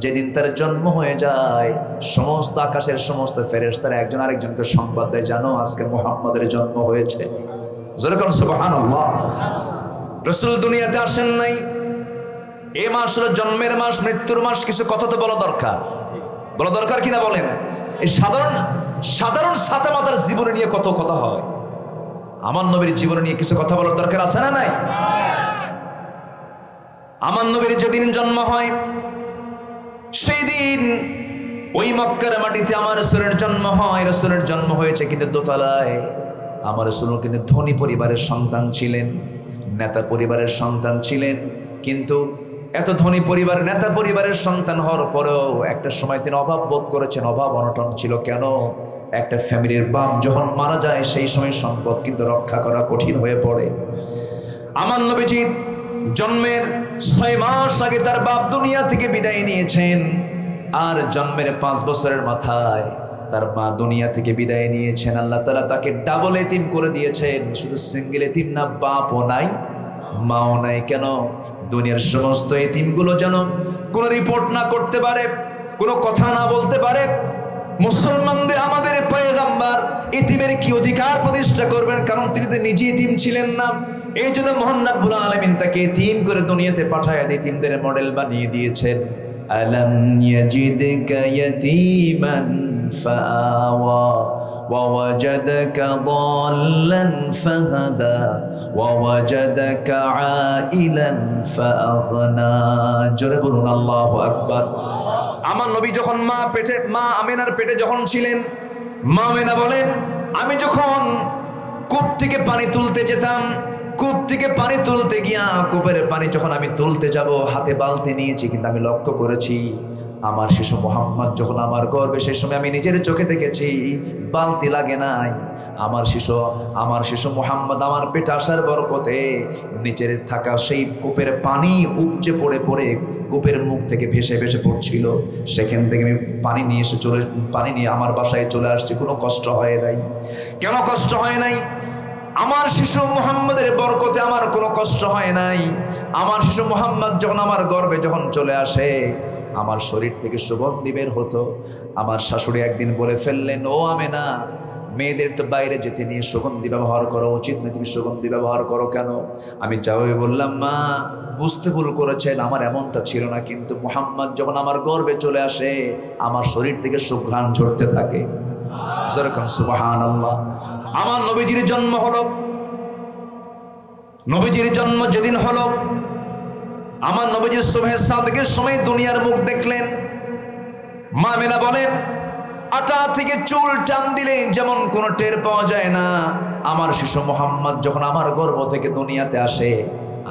যেদিন তার জন্ম হয়ে যায়, সমস্ত আকাশের সমস্ত ফেরেশতারা একজন আরেকজনকে সংবাদ দেয়, জানো আজকে মুহাম্মাদের জন্ম হয়েছে। জোরে বলুন সুবহানাল্লাহ। রাসূল দুনিয়াতে আসেন নাই, এই মাস হলো জন্মের মাস, মৃত্যুর মাস। কিছু কথা তো বলা দরকার, বলা দরকার কিনা বলেন? এই সাধারণ সাতা মাতার জীবনে নিয়ে কত কথা হয়, আমার নবীর জীবনে নিয়ে কিছু কথা বলার দরকার আছে না নাই? আমার নবীর যেদিন জন্ম হয়, সেই দিন ওই মক্কার মাটিতে আমার রাসূলের জন্ম হয়। রাসূলের জন্ম হয়েছে কিন্তু দোতলায়। আমার রাসূল কিন্তু ধনী পরিবারের সন্তান ছিলেন, নেতা পরিবারের সন্তান ছিলেন, কিন্তু এত ধনী পরিবার, নেতা পরিবারের সন্তান হওয়ার পরেও একটা সময় তিনি অভাব বোধ করেছেন, অভাব অনটন ছিল। কেন? একটা ফ্যামিলির বাপ যখন মারা যায় সেই সময় সম্পদ কিন্তু রক্ষা করা কঠিন হয়ে পড়ে। আমার নবীজির জন্মের 6 মাস আগে তার বাপ দুনিয়া থেকে বিদায় নিয়েছেন, আর জন্মের 5 বছরের মাথায় তার মা দুনিয়া থেকে বিদায় নিয়েছেন। আল্লাহ তাআলা তাকে ডাবল এতিম করে দিয়েছেন। শুধু সিঙ্গেল এতিম না, বাপও নাই মাও নাই। কেন? দুনিয়ার সমস্ত এতিমগুলো যেন কোনো রিপোর্ট না করতে পারে, কোনো কথা না বলতে পারে। মুসলমানদের আমাদের পয়গম্বর এতিমের কি অধিকার প্রতিষ্ঠা করবেন? কারণ তিনি তো নিজে এতিম ছিলেন না। এই জন্য মহান রব্বুল আলামিন তাকে এতিম করে দুনিয়াতে পাঠায় এতিমদের মডেল বানিয়ে দিয়েছেন। আলাম ইয়াজিদকা ইয়াতীমান ফাআওয়া ওয়া ওয়াজাদাকা দাল্লান ফাহাদা ওয়া ওয়াজাদাকা আইলান ফাআগনা। জোরে বলুন আল্লাহু আকবার। আমার নবী যখন মা আমেনার পেটে যখন ছিলেন, মা আমেনা বলেন, আমি যখন কূপ থেকে পানি তুলতে যেতাম, কূপ থেকে পানি তুলতে গিয়া কূপের পানি যখন আমি তুলতে যাব, হাতে বালতি নিয়েছি, কিন্তু আমি লক্ষ্য করেছি আমার শিশু মোহাম্মদ যখন আমার গর্ভে, সেই সময় আমি নিজের চোখে দেখেছি বালতি লাগে নাই। আমার শিশু মোহাম্মদ আমার পেটে আসার বরকতে নিচের থাকা সেই কূপের পানি উপচে পড়ে পড়ে কূপের মুখ থেকে ভেসে ভেসে পড়ছিল। সেখান থেকে আমি পানি নিয়ে আমার বাসায় চলে আসছি। কোনো কষ্ট হয় নাই। কেন কষ্ট হয় নাই? আমার শিশু মুহাম্মদের বরকতে আমার কোনো কষ্ট হয় নাই। আমার শিশু মুহাম্মদ যখন আমার গর্ভে যখন চলে আসে, আমার শরীর থেকে সুগন্ধি বের হতো। আমার শাশুড়ি একদিন বলে ফেললেন, ও আমেনা, মেয়েদের তো বাইরে যেতে নিয়ে সুগন্ধি ব্যবহার করা উচিত না, তুমি সুগন্ধি ব্যবহার করো কেন? আমি জবাবে বললাম, মা বুঝতে ভুল করেছেন, আমার এমনটা ছিল না, কিন্তু মুহাম্মদ যখন আমার গর্ভে চলে আসে আমার শরীর থেকে সুঘ্রাণ ঝরতে থাকে। যেরকম সুবহানাল্লাহ। আমার নবীজির জন্ম হলো, নবীজির জন্ম যেদিন হলো, আমার নবীজির সুবহে সাদিকের সময় দুনিয়ার মুখ দেখলেন। মা আমেনা বলেন, আটা থেকে চুল টান দিলে যেমন কোনো টের পাওয়া যায় না, আমার শিশু মুহাম্মদ যখন আমার গর্ভ থেকে দুনিয়াতে আসে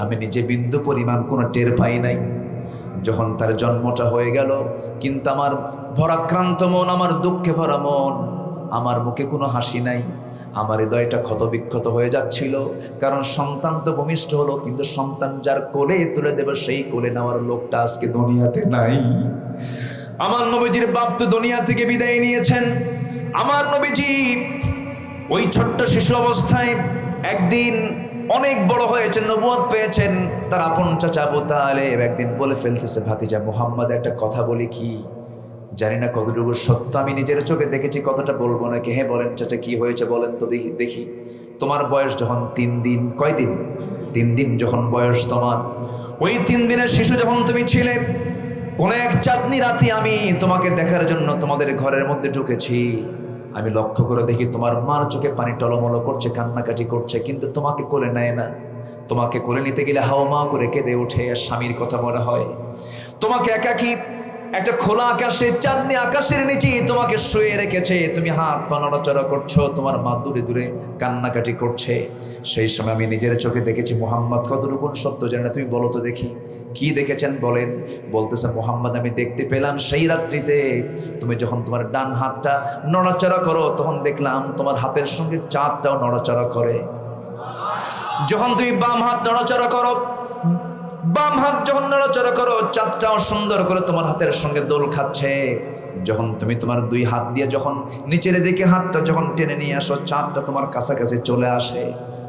আমি নিজে বিন্দু পরিমাণ কোনো টের পাই নাই। যখন তার জন্মটা হয়ে গেল, কিন্তু আমার ভরাক্রান্ত মন, আমার দুঃখে ভরা মন, আমার মুখে কোনো হাসি নাই। আমার হৃদয়টা ক্ষতবিক্ষত হয়ে যাচ্ছিল, কারণ সন্তান তো ভূমিষ্ঠ হলো, কিন্তু সন্তান যার কোলে তুলে দেবে সেই কোলে নেওয়ার লোকটা আজকে দুনিয়াতে নাই। আমার নবীজির বাপ তো দুনিয়া থেকে বিদায় নিয়েছেন। আমার নবীজি ওই ছোট্ট শিশু অবস্থায় একদিন অনেক বড় হয়েছেন, নবুয়ত পেয়েছেন। তার আপন চাচা আবু তালেব একদিন বলে ফেলতেছে, ভাতিজা মুহাম্মদ একটা কথা বলি কি? জানি না কতটুকু সত্য, আমি নিজের চোখে দেখেছি, কতটা বলবো নাকি? হ্যাঁ বলেন চাচা, কি হয়েছে বলেন তো দেখি। তোমার বয়স যখন 3 দিন, কয়দিন? 3 দিন যখন বয়স তোমার, ওই 3 দিনের শিশু যখন তুমি ছিলে, কোন এক চাঁদনি রাতে আমি তোমাকে দেখার জন্য তোমাদের ঘরের মধ্যে ঢুকেছি। আমি লক্ষ্য করে দেখি তোমার মার চোখে পানি টলমলো করছে, কান্নাকাটি করছে, কিন্তু তোমাকে কোলে নেয় না। তোমাকে কোলে নিতে গেলে হাওমা করে কেঁদে ওঠে, আর স্বামীর কথা মনে হয়। তোমাকে একাকী একটা খোলা আকাশে, চাঁদনি আকাশের নিচে তোমাকে শুয়ে রেখেছে, তুমি হাত পা নড়াচড়া করছো, তোমার মা দূরে দূরে কান্নাকাটি করছে। সেই সময় আমি নিজের চোখে দেখেছি মুহাম্মদ কতটুকু সত্য জানে না, তুমি বলো তো দেখি কি দেখেছেন বলেন। বলতেছে, মুহাম্মদ আমি দেখতে পেলাম সেই রাত্রিতে তুমি যখন তোমার ডান হাতটা নড়াচড়া করো, তখন দেখলাম তোমার হাতের সঙ্গে চাঁদটাও নড়াচড়া করে। যখন তুমি বাম হাত নড়াচড়া করো, বাম হাত যখন নড়াচড়া করো, চাঁদটাও সুন্দর করে তোমার হাতের সঙ্গে দোল খাচ্ছে। যখন তুমি তোমার 2 হাত দিয়ে যখন নিচের দিকে হাতটা যখন টেনে নিয়ে আসো, চাঁদটা তোমার কাছাকাছি চলে আসে।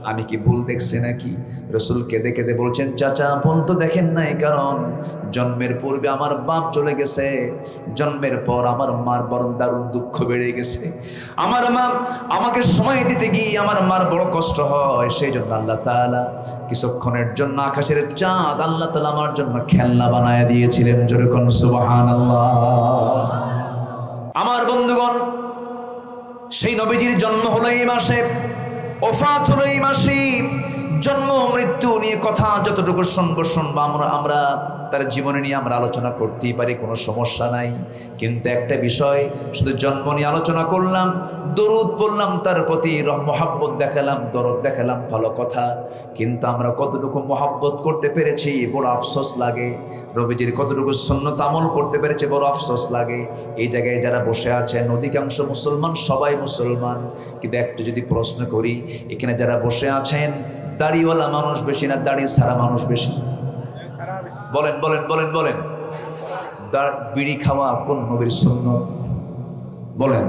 আমি কি ভুল দেখছি নাকি? রাসূল কেঁদে কেঁদে বলছেন, চাচা ভুল তো দেখেন নাই, কারণ জন্মের পূর্বে আমার বাপ চলে গেছে, জন্মের পর আমার মার বড় দারুণ দুঃখ বেড়ে গেছে। আমার মা আমাকে সময় দিতে গিয়ে আমার মার বড় কষ্ট হয়। সেই জন্য আল্লাহ তাআলা কিছুক্ষণের জন্য আকাশের চাঁদ আল্লাহ তাআলা আমার জন্য খেলনা বানায় দিয়েছিলেন। জোরে কোন সুবহানাল্লাহ। আমার বন্ধুগণ, সেই নবীজির জন্ম হলো এই মাসে, ওফাত হলো এই মাসে, জন্ম মৃত্যু নিয়ে কথা যতটুকু শুনবো আমরা তার জীবনে নিয়ে আমরা আলোচনা করতেই পারি, কোনো সমস্যা নাই। কিন্তু একটা বিষয়, শুধু জন্ম নিয়ে আলোচনা করলাম, দরুদ পড়লাম, তার প্রতি মহাব্বত দেখালাম, দরদ দেখালাম, ভালো কথা, কিন্তু আমরা কতটুকু মহাব্বত করতে পেরেছি বড় আফসোস লাগে। নবীজির কতটুকু সুন্নত আমল করতে পেরেছে বড় আফসোস লাগে। এই জায়গায় যারা বসে আছেন অধিকাংশ মুসলমান, সবাই মুসলমান, কিন্তু একটু যদি প্রশ্ন করি, এখানে যারা বসে আছেন দাড়িওয়ালা মানুষ বেশি না দাড়ি ছাড়া মানুষ বেশি? বলেন বলেন বলেন বলেন। বিড়ি খাওয়া কোন নবীর সুন্নত বলেন?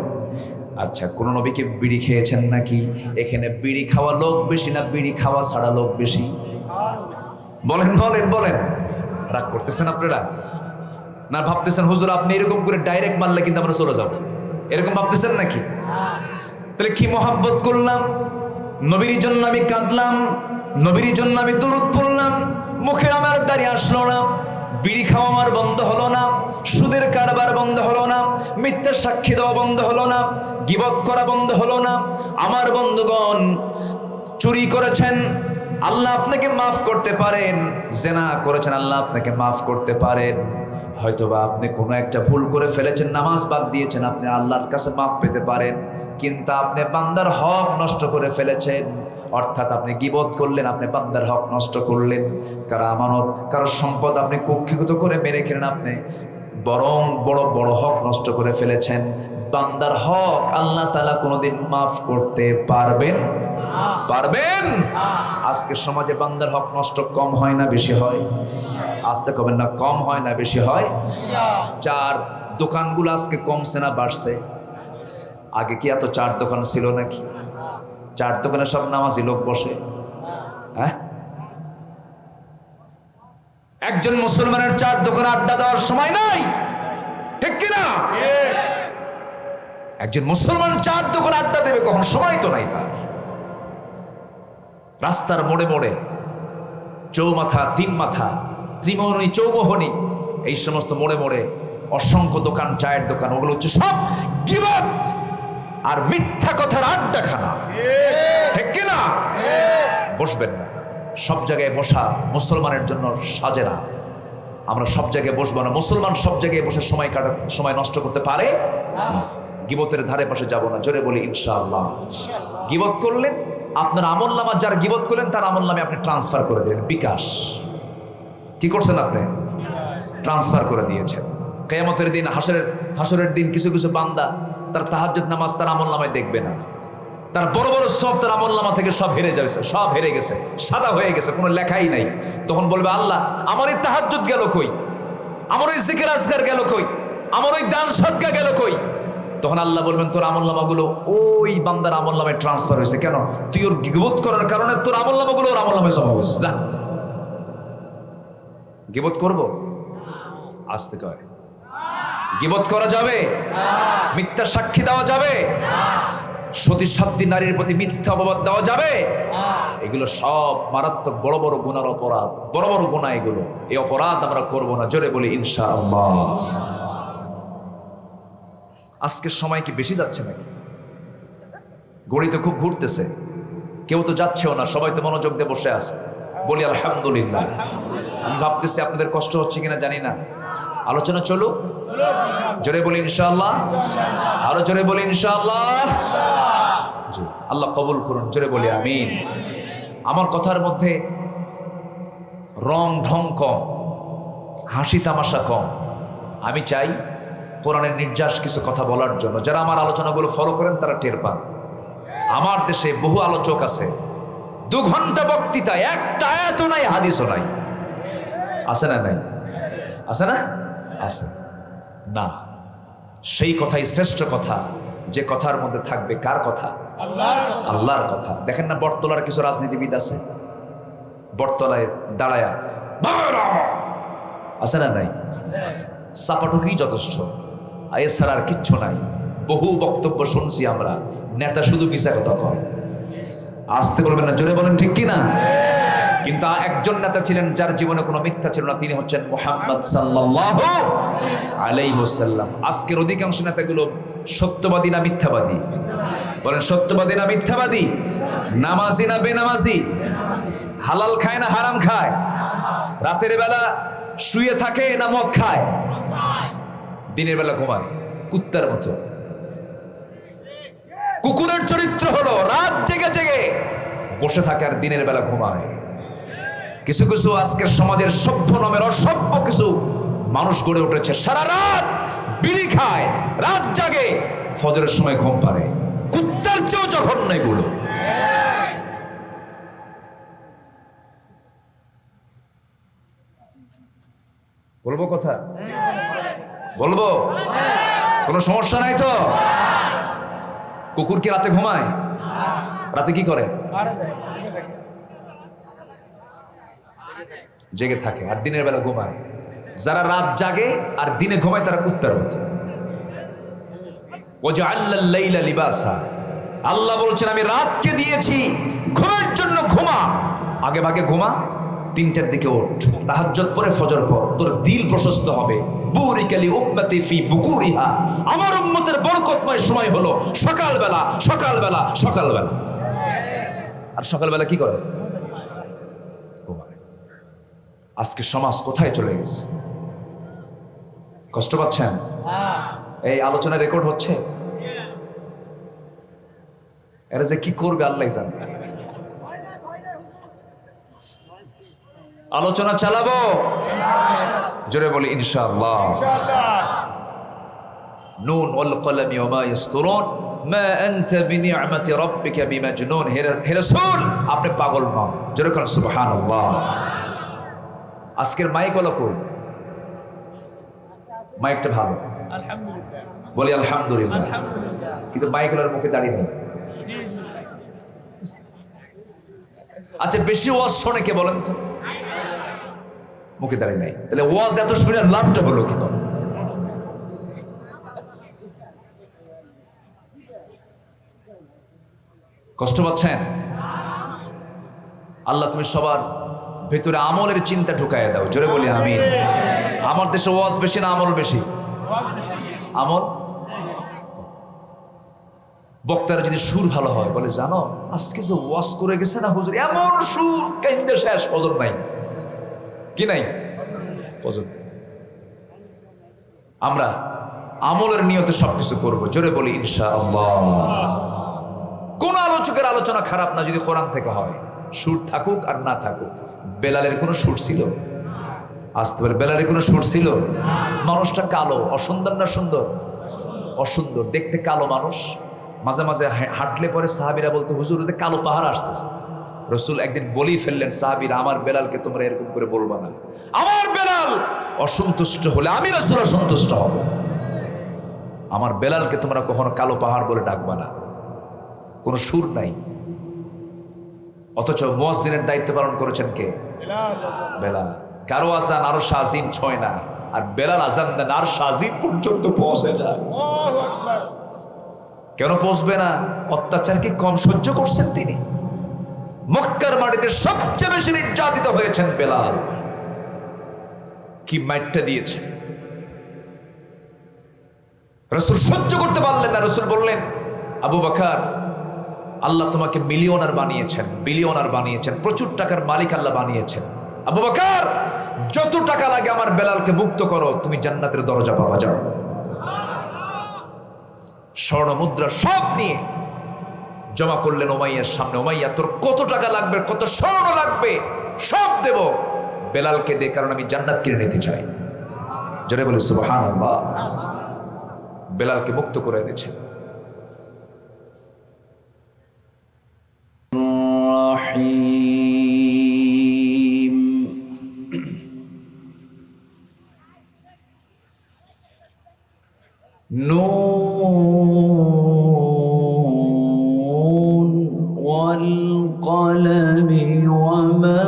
আচ্ছা, কোন নবীকে বিড়ি খেয়েছেন নাকি? এখানে বিড়ি খাওয়া লোক বেশি না বিড়ি খাওয়া ছাড়া লোক বেশি? বলেন বলেন বলেন। রাগ করতেছেন আপনারা না ভাবতেছেন হুজুর আপনি এরকম করে ডাইরেক্ট মারলে কিন্তু আমরা চলে যাব, এরকম ভাবতেছেন নাকি? তাহলে কি মহাব্বত করলাম, নবীর জন্য আমি কাঁদলাম, নবীর জন্য আমি দরুদ পড়লাম, মুখে আমার দাঁড়িয়ে আসলো না, বিড়ি খাওয়া আমার বন্ধ হলো না, সুদের কারবার বন্ধ হলো না, মিথ্যা সাক্ষী দেওয়া বন্ধ হলো না, গীবত করা বন্ধ হলো না। আমার বন্ধুগণ, চুরি করেছেন, আল্লাহ আপনাকে মাফ করতে পারেন। জেনা করেছেন, আল্লাহ আপনাকে মাফ করতে পারেন। হয়তোবা আপনি কোনো একটা ভুল করে ফেলেছেন, নামাজ বাদ দিয়েছেন, আপনি আল্লাহর কাছে মাফ পেতে পারেন। কিন্তু আপনি বান্দার হক নষ্ট করে ফেলেছেন, অর্থাৎ আপনি গীবত করলেন, আপনি বান্দার হক নষ্ট করলেন, কারো আমানত, কারো সম্পদ আপনি কক্ষিগত করে মেরে খেলেন, আপনি বরং বড় বড় হক নষ্ট করে ফেলেছেন। বান্দার হক আল্লাহ তাআলা কোনোদিন মাফ করতে পারবেন? পারবেন? আজকে সমাজে বান্দার হক নষ্ট কম হয় না বেশি হয়? আসতে কবেন না, কম হয় না বেশি হয়? চার দোকানগুলো আজকে কমছে না বাড়ছে? আগে কি এত চার দোকান ছিল নাকি? চার দোকানে সব নামাজি লোক বসে? হ্যাঁ, একজন মুসলমানের চার দোকানে আড্ডা দেওয়ার সময় নাই, ঠিক কিনা? একজন মুসলমান চার দোকানে আড্ডা দেবে কখন? সময় তো নাই তার। রাস্তার মোড়ে মোড়ে, চৌমাথা, তিন মাথা, ত্রিমোহনী, চৌমোহনী, এই সমস্ত মোড়ে মোড়ে অসংখ্য দোকান, চায়ের দোকান, ওগুলো হচ্ছে সব গীবত আর মিথ্যা কথার আড্ডাখানা, ঠিক কিনা? বসবেন না, সব জায়গায় বসা মুসলমানের জন্য সাজে না। আমরা সব জায়গায় বসবো না। মুসলমান সব জায়গায় বসে সময় নষ্ট করতে পারে? গীবতের ধারে পাশে যাব না। জোরে বলি ইনশাআল্লাহ। গীবত করলেন, আপনার আমলনামা, যার গীবত করলেন তার আমলনামে আপনি ট্রান্সফার করে দিলেন, বিকাশ। কি করছেন আপনি? ট্রান্সফার করে দিয়েছেন। কিয়ামতের দিন, হাসরের দিন কিছু কিছু বান্দা তার তাহাজ্জুদ নামাজ তার আমলনামায় দেখবে না, তার বড় বড় সব তার আমলনামা থেকে সব হেরে যাবে, সব হেরে গেছে, সাদা হয়ে গেছে, কোনো লেখাই নাই। তখন বলবে আল্লাহ আমার এই তাহাজ্জুদ গেল কই, আমার ওই জিকির আজকার গেল কই, আমার ওই দান সদকা গেল কই? তখন আল্লাহ বলবেন তোর আমলনামাগুলো ওই বান্দার আমলনামায় ট্রান্সফার হয়েছে। কেন? তুই ওর গীবত করার কারণে তোর আমলনামাগুলো ওর আমলনামায় জমা হয়েছে। যা, গীবত করব? আসতে কয় গীবত করা যাবে? মিথ্যা সাক্ষী দেওয়া যাবে? সতী সাধ্বী নারীর প্রতি মিথ্যা অপবাদ দেওয়া যাবে? এগুলো সব মারাত্মক বড় বড় গুনার অপরাধ, বড় বড় গুনাহ এগুলো। এই অপরাধ আমরা করব না। জোরে বলি ইনশাআল্লাহ। আজকের সময় কি বেশি যাচ্ছে নাকি? ঘড়ি তো খুব ঘুরতেছে, কেউ তো যাচ্ছেও না, সবাই তো মনোযোগ দিয়ে বসে আছে। বলি আলহামদুলিল্লাহ। আমি ভাবতেছি আপনাদের কষ্ট হচ্ছে কিনা জানি না। আলোচনা চলুক, জোরে বলি ইনশাআল্লাহ, আরো জোরে বলি ইনশাআল্লাহ। আল্লাহ কবুল করুন, জোরে বলি আমিন। আমার কথার মধ্যে রং ঢং কম, হাসি তামাশা কম। আমি চাই কোরআনের নির্যাস কিছু কথা বলার জন্য। যারা আমার আলোচনাগুলো ফলো করেন তারা টের পান। আমার দেশে বহু আলোচক আছে, 2 ঘন্টা বক্তৃতা, একটা আয়াতও নাই, হাদিসও নাই। আছে না? নাই? আছে না? আছে না। সেই কথাই শ্রেষ্ঠ কথা, যে কথার মধ্যে থাকবে কার কথা? আল্লাহর কথা। দেখেন না বটতলার কিছু রাজনীতিবিদ আছে, বটতলায় দাঁড়ায়া আছে না? নাই? সাপাটুকি যথেষ্ট, এছাড়া আর কিচ্ছু নাই। বহু বক্তব্য শুনছি আমরা, নেতা শুধু মিশা কথা কয়। আসতে বলবেন না, জোরে বলেন ঠিক কিনা? কিন্তু একজন নেতা ছিলেন যার জীবনে কোনো মিথ্যা ছিল না, তিনি হচ্ছেন মুহাম্মদ সাল্লাল্লাহু আলাইহি ওয়াসাল্লাম। আজকের অধিকাংশ নেতাগুলো সত্যবাদী না মিথ্যাবাদী? বলেন সত্যবাদী না মিথ্যাবাদী? নামাজি না বেনামাজি? হালাল খায় না হারাম খায়? রাতের বেলা শুয়ে থাকে না মদ খায়? দিনের বেলা ঘুমায় কুত্তার মতো। কুকুরের চরিত্র হলো রাত জেগে জেগে বসে থাকে আর দিনের বেলা ঘুমায়। কিছু কিছু আজকের সমাজের সভ্য নামের অসভ্য কিছু মানুষ গড়ে উঠেছে, সারা রাত বিড়ি খায়, রাত জাগে, ফজরের সময় ঘুম পারে। কুত্তার চেয়েও জঘন্য এগুলো। বলবো কথা? বলবো? কোনো সমস্যা নাই তো? কুকুর কি রাতে ঘুমায়? রাতে কি করে? জেগে থাকে আর দিনের বেলা ঘুমায়। যারা রাত জাগে আর দিনে ঘুমায় তারা কুত্তার মতো। ওয়াজআলনাল লাইলা লিবাসা, আল্লাহ বলছেন আমি রাতকে দিয়েছি ঘুমের জন্য। ঘুমা, আগে ভাগে ঘুমা, 3টার দিকে ওঠ, তাহাজ্জুদ পড়ে ফজর পড়, তোর দিল প্রশস্ত হবে। বুরিকালি উম্মতি ফি বুকুরিহা, আমার উম্মতের বরকতময় সময় হলো সকালবেলা, সকালবেলা, সকালবেলা। আর সকালবেলা কি করে? ঘুমায়। আজকে সমাজ কোথায় চলে গেছে? কষ্ট পাচ্ছেন? এই আলোচনা রেকর্ড হচ্ছে, এরা যে কি করবে আল্লাহ জানে। আলোচনা চালাবো, জোরে বলি ইনশাআল্লাহ। নুন ওয়াল কলমি ওয়া মা ইয়াসতুরুন মা আনতা বিনি'মাতি রাব্বিকা বিমাজনুন। হে রাসূল, আপনি পাগল নন। জোরে বলেন সুবহানাল্লাহ। আজকের মাইক হলো কই? মাইকটা ভালো, আলহামদুলিল্লাহ বলি আলহামদুলিল্লাহ। কিন্তু মাইক হলোর মুখে দাঁড়িয়ে নেই। আচ্ছা, বেশি ওয়াজ শোনে কে বলেন তো? মুখে দাঁড়িয়ে নাই। তাহলে ওয়াজ এত শুনে লাভটা হলো কি করে? কষ্ট পাচ্ছেন? আল্লাহ তুমি সবার ভেতরে আমলের চিন্তা ঢুকাইয়া দাও। জোরে বলি আমিন। আমার দেশে ওয়াজ বেশি না আমল বেশি? আমল। বক্তারা যদি সুর ভালো হয়, বলে জানো আজকে যে ওয়াজ করে গেছে না হুজুর, এমন সুর কাইন্দে শেষ, ফজর নাই। কি নাই? ফজর। আমরা আমলের নিয়তে সবকিছু করবো। জোরে বলি ইনশাআল্লাহ। কোন আলোচকের আলোচনা খারাপ না যদি কোরআন থেকে হয়। সুর থাকুক আর না থাকুক। বেলালের কোনো সুর ছিল? আসতে পারে। বেলালের কোনো সুর ছিল? মানুষটা কালো, অসুন্দর না সুন্দর? অসুন্দর দেখতে কালো মানুষ। মাঝে মাঝে হাঁটলে পরে সাহাবীরা বলতো হুজুর ওদের কালো পাহাড় আসতেছে। রসুল একদিন বলেই ফেললেন সাহাবীরা, আমার বেলালকে তোমরা এরকম করে বলবা না। আমার বেলাল অসন্তুষ্ট হলে আমি রাসূল অসন্তুষ্ট হব। আমার বেলালকে তোমরা কখনো কালো পাহাড় বলে ডাকবা না। কোনো সুর নাই। অথচ মুয়াজ্জিনের দায়িত্ব পালন করেছেন কে? বেলাল। কারো আজান আরো শাজিম ছয় না, আর বেলাল আজান দেন আর শাজিম পর্যন্ত পৌঁছে যায়। কেন পৌঁছবে না? অত্যাচার কি কম সহ্য করছেন তিনি? মক্কার মাটিতে সবচেয়ে বেশি নির্যাতিত হয়েছেন বেলাল। কি মাইটটা দিয়েছে রাসূল সহ্য করতে পারলেন না। রাসূল বললেন, আবু বকর, আল্লাহ তোমাকে মিলিয়নার বানিয়েছেন, বিলিয়নার বানিয়েছেন, প্রচুর টাকার মালিক আল্লাহ বানিয়েছেন। আবু বকর, যত টাকা লাগে আমার বেলালকে মুক্ত করো, তুমি জান্নাতের দরজা পাবা। যাও। স্বর্ণ মুদ্রা সব নিয়ে জমা করলেন উমাইয়ার সামনে। উমাইয়া, তোর কত টাকা লাগবে, কত স্বর্ণ লাগবে, সব দেব, বেলালকে দে, কারণ আমি জান্নাত কিনে নিতে চাই। জোরে বলে সুবহানাল্লাহ। বেলালকে মুক্ত করে এনেছেন। নুন ওয়াল কলমি ওয়া মা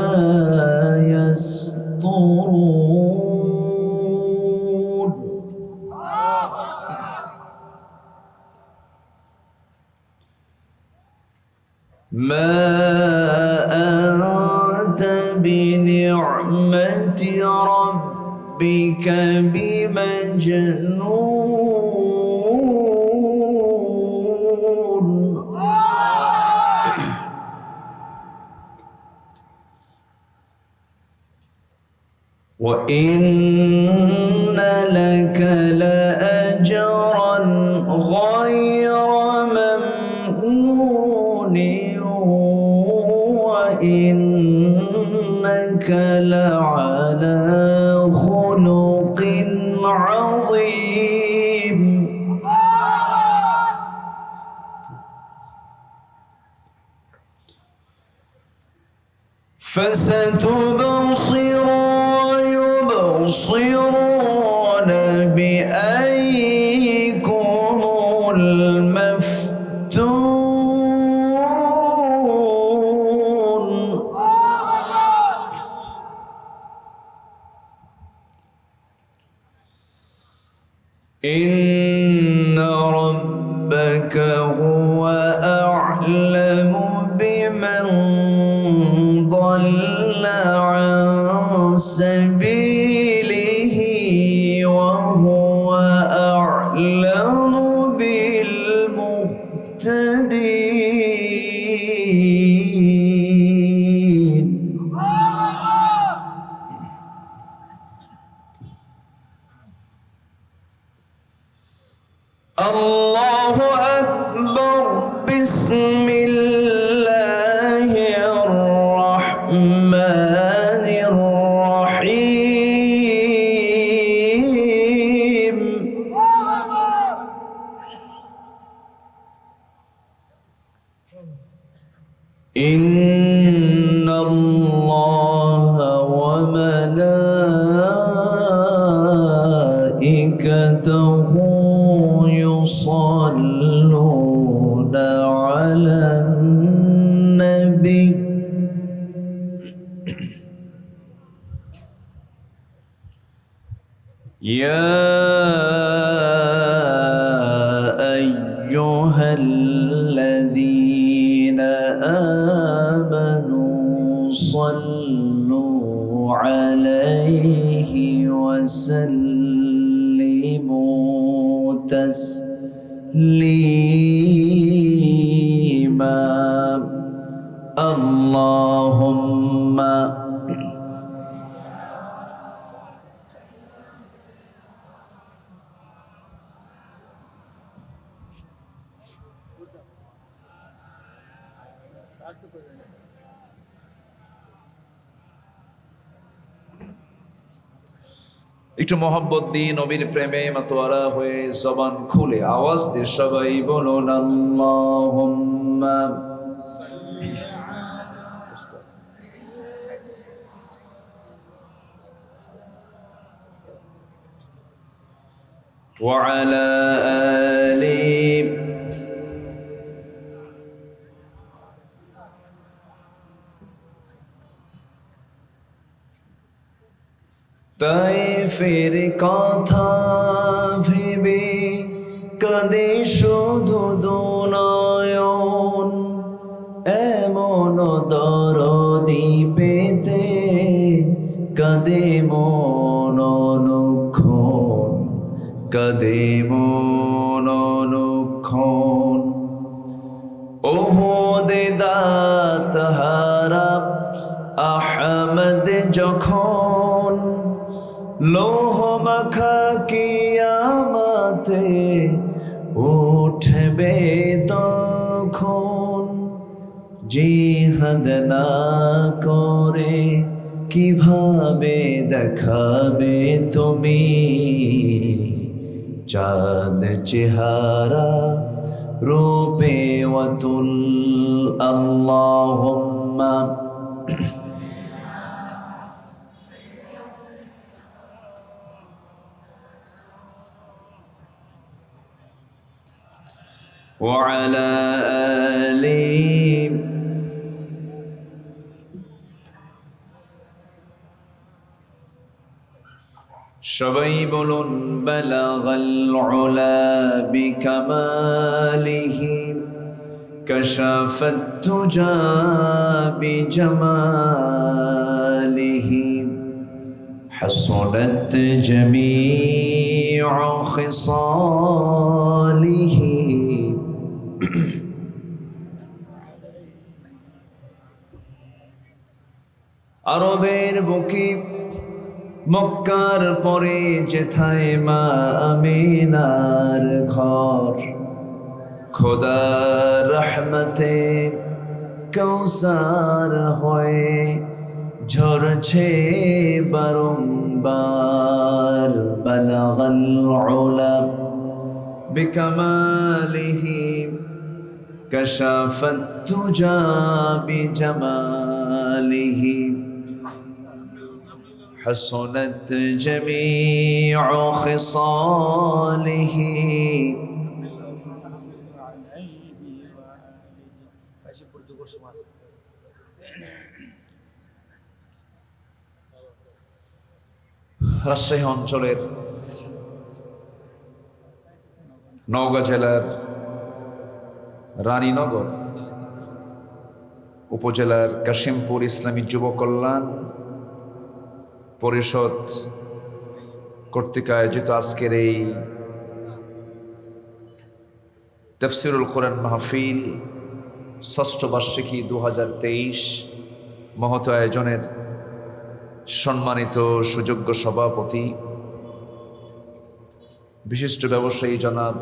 ইয়াসতুরুন। মা আনতা বিনি'মাতি রাব্বিকা বিমাজনুন। وإن لك لأجرا غير ممنون وإنك لعلى خلق عظيم. فستبصر ويبصرون بأيكم المفتون. إن ربك هو أعلم بمن ضل عن سبيله وهو أعلم بالمهتدين. الله أكبر. بسم الله الرحمن الرحيم. إن الله وملائكته يصلون على النبي. يا أيها الذين آمنوا صلوا عليه وسلموا تسليما. اللهم একটু মোহাম্মত দিয়ে নবীর প্রেমে মাতোয়ারা হয়ে জবান খুলে আওয়াজ দিয়ে সবাই বলুন আল্লাহুম্মা ওয়া আলা আলি তাইফের কথা ভেবে কাঁদে শুধু দুনয়ন, এমন দরদি পেতে কাঁদে মন অনুক্ষণ, কাঁদে মন অনুক্ষণ। ওহদে দাঁতহারা আহমদ যখন লৌহ মাখা কিয়ামতে উঠবে তখন, জিহাদ না করে কিভাবে দেখাবে তুমি চাঁদ চেহারা রূপে ওয়াতুল। আল্লাহুম্মা وعلى آله সবাই বলুন বালাগাল উলা বিকামালিহি কাশাফাত তুজা বিজামালিহি حصلت جميع خصاله আরবের বুকে মক্কার পরে যেথায় মা আমিনার ঘর, খোদার রহমতে কৌসার হয়ে ঝরছে বারংবার। বালাগাল উলা বিকামালিহি কাশাফাত তুজা বিজামালিহি حسنت جميع خصاله রাজশাহী অঞ্চলের নওগাঁ জেলার রানীনগর উপজেলার কাশিমপুর ইসলামী যুব কল্যাণ পরিষদ কর্তৃক আয়োজিত আজকের এই তাফসীরুল কোরআন মাহফিল ষষ্ঠ বার্ষিকী 2023 মহৎ আয়োজনের সম্মানিত সুযোগ্য সভাপতি বিশিষ্ট ব্যবসায়ী জনাব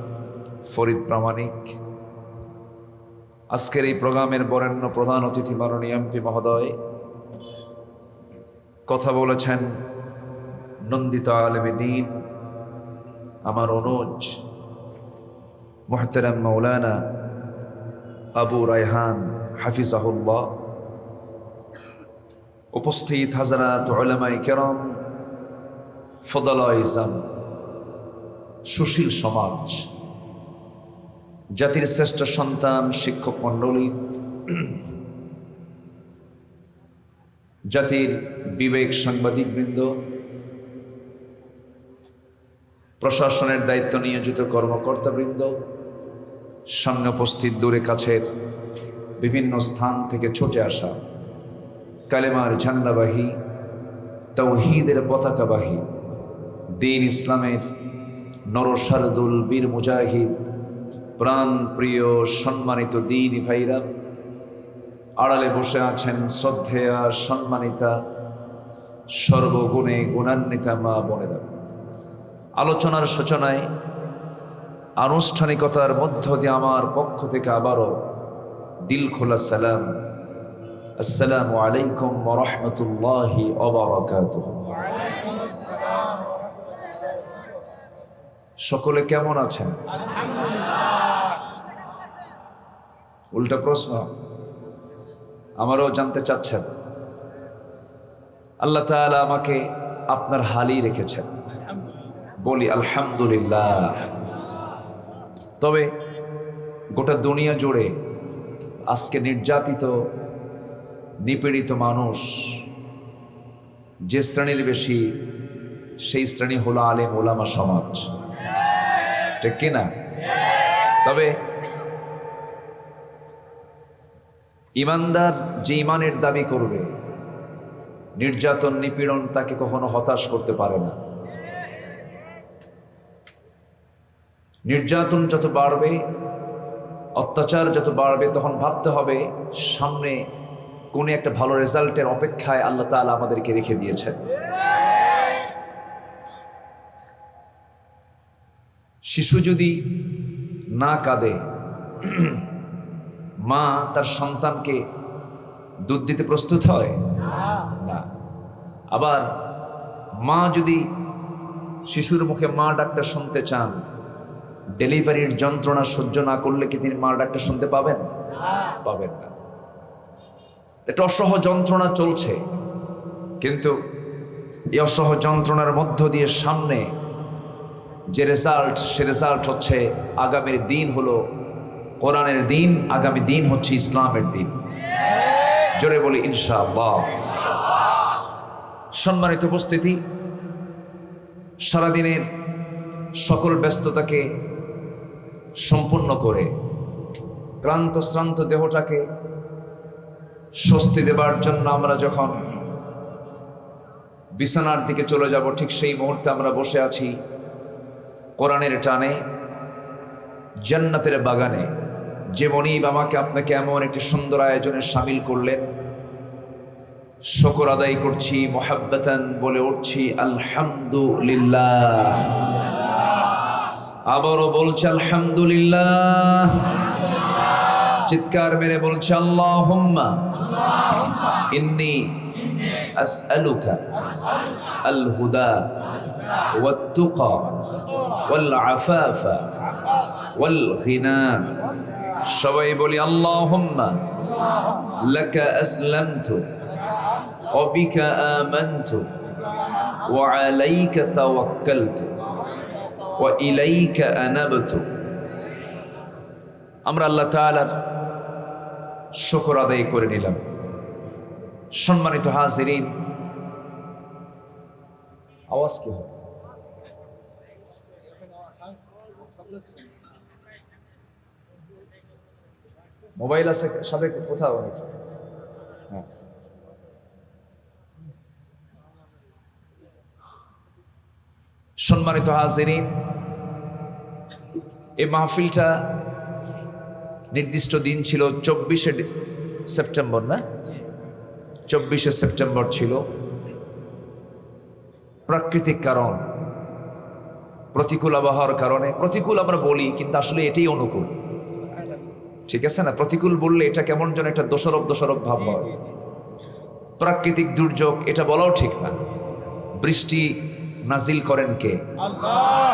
ফরিদ প্রামাণিক, আজকের এই প্রোগ্রামের বরেণ্য প্রধান অতিথি মাননীয় এমপি মহোদয়, কথা বলেছেন নন্দিত আলেমে দ্বীন আমার অনুজ মুহতারাম মাওলানা আবু রায়হান হাফিজাহুল্লাহ, উপস্থিত হাজারাত উলামায়ে কেরাম, ফদলায়ে ইজাম, সুশীল সমাজ, জাতির শ্রেষ্ঠ সন্তান শিক্ষক মণ্ডলী, জাতির বিবেক সাংবাদিকবৃন্দ, প্রশাসনের দায়িত্ব নিয়োজিত কর্মকর্তাবৃন্দ, সামনে উপস্থিত দূরে কাছের বিভিন্ন স্থান থেকে ছুটে আসা কালেমার ঝান্ডাবাহী, তাওহীদের পতাকাবাহী, দ্বীন ইসলামের নরসারদুল বীর মুজাহিদ, প্রাণ প্রিয় সম্মানিত দ্বীনি ভাইরা, আড়ালে বসে আছেন শ্রদ্ধেয়া সম্মানিতা সর্বগুণে গুণান্বিতা মা বোনেরা, আলোচনার সূচনায় আনুষ্ঠানিকতার মধ্য দিয়ে আমার পক্ষ থেকে আবারও দিল খোলা সালাম, আসসালামু আলাইকুম ওয়া রাহমাতুল্লাহি ওয়া বারাকাতুহু। সকলে কেমন আছেন? উল্টা প্রশ্ন আমারও জানতে চাচ্ছেন। আল্লাহ তাআলা আমাকে আপনার হালই রেখেছেন, বলি আলহামদুলিল্লাহ। তবে গোটা দুনিয়া জুড়ে আজকে নির্যাতিত নিপীড়িত মানুষ যে শ্রেণীর বেশি, সেই শ্রেণী হলো আলেম ওলামা সমাজ, ঠিক কিনা? তবে ইমানদার যে ইমানের দাবি করবে, নির্যাতন নিপীড়ন তাকে কখনো হতাশ করতে পারে না। নির্যাতন যত বাড়বে, অত্যাচার যত বাড়বে, তখন ভাবতে হবে সামনে কোন একটা ভালো রেজাল্টের অপেক্ষায় আল্লাহ তাআলা আমাদেরকে রেখে দিয়েছেন। শিশু যদি না কাঁদে, মা তার সন্তানকে দুধ দিতে প্রস্তুত হয় না। আবার মা যদি শিশুর মুখে মা ডাকটা শুনতে চান, ডেলিভারির যন্ত্রণা সহ্য না করলে কি তিনি মা ডাকটা শুনতে পাবেন? পাবেন না। এটা অসহ যন্ত্রণা চলছে, কিন্তু এই অসহ যন্ত্রণার মধ্য দিয়ে সামনে যে রেজাল্ট, সে রেজাল্ট হচ্ছে আগামীর দিন হলো কোরআনের দিন, আগামী দিন হচ্ছে ইসলামের দিন। জোরে বলি ইনশাআল্লাহ। সম্মানিত উপস্থিতি, সারাদিনের সকল ব্যস্ততাকে সম্পূর্ণ করে ক্লান্ত শ্রান্ত দেহটাকে স্বস্তি দেবার জন্য আমরা যখন বিছানার দিকে চলে যাব, ঠিক সেই মুহূর্তে আমরা বসে আছি কোরআনের টানে, জান্নাতের বাগানে। যে মনিব আমাকে আপনাকে এমন একটি সুন্দর আয়োজনে সামিল করলেন, শুকর আদায় করছি, মুহাব্বাতান বলে উঠছি আলহামদুলিল্লাহ। আবারও বলছি আলহামদুলিল্লাহ। চিৎকার মেরে বলছে আল্লাহুম্মা ইন্নী আসআলুকা আল হুদা ওয়াত তুকা ওয়াল আফাফা ওয়াল গিনা। সবাই বলি আল্লাহুম্মা লাকা আসলামতু ওয়া বিকা আমানতু ওয়া আলাইকা তাওয়াক্কালতু ওয়া ইলাইকা আনাবতু। আমরা আল্লাহ তাআলার শুকর আদায় করে নিলাম। সম্মানিত হাজিরিন, আওয়াজ কি হয়? মোবাইল আছে সাথে কোথাও? হ্যাঁ। সম্মানিত হাজিরিন, এই মাহফিলটা নির্দিষ্ট দিন ছিল 24শে সেপ্টেম্বর, না 24শে সেপ্টেম্বর ছিল। প্রাকৃতিক কারণ, প্রতিকূল আবহাওয়ার কারণে, প্রতিকূল আমরা বলি কিন্তু আসলে এটাই অনুকূল, ঠিক আছে না? প্রতিকূল বললে এটা কেমন যেন একটা দোষারোপ ভাব হয়। প্রাকৃতিক দুর্যোগ এটা বলাও ঠিক না। বৃষ্টি নাজিল করেন কে? আল্লাহ।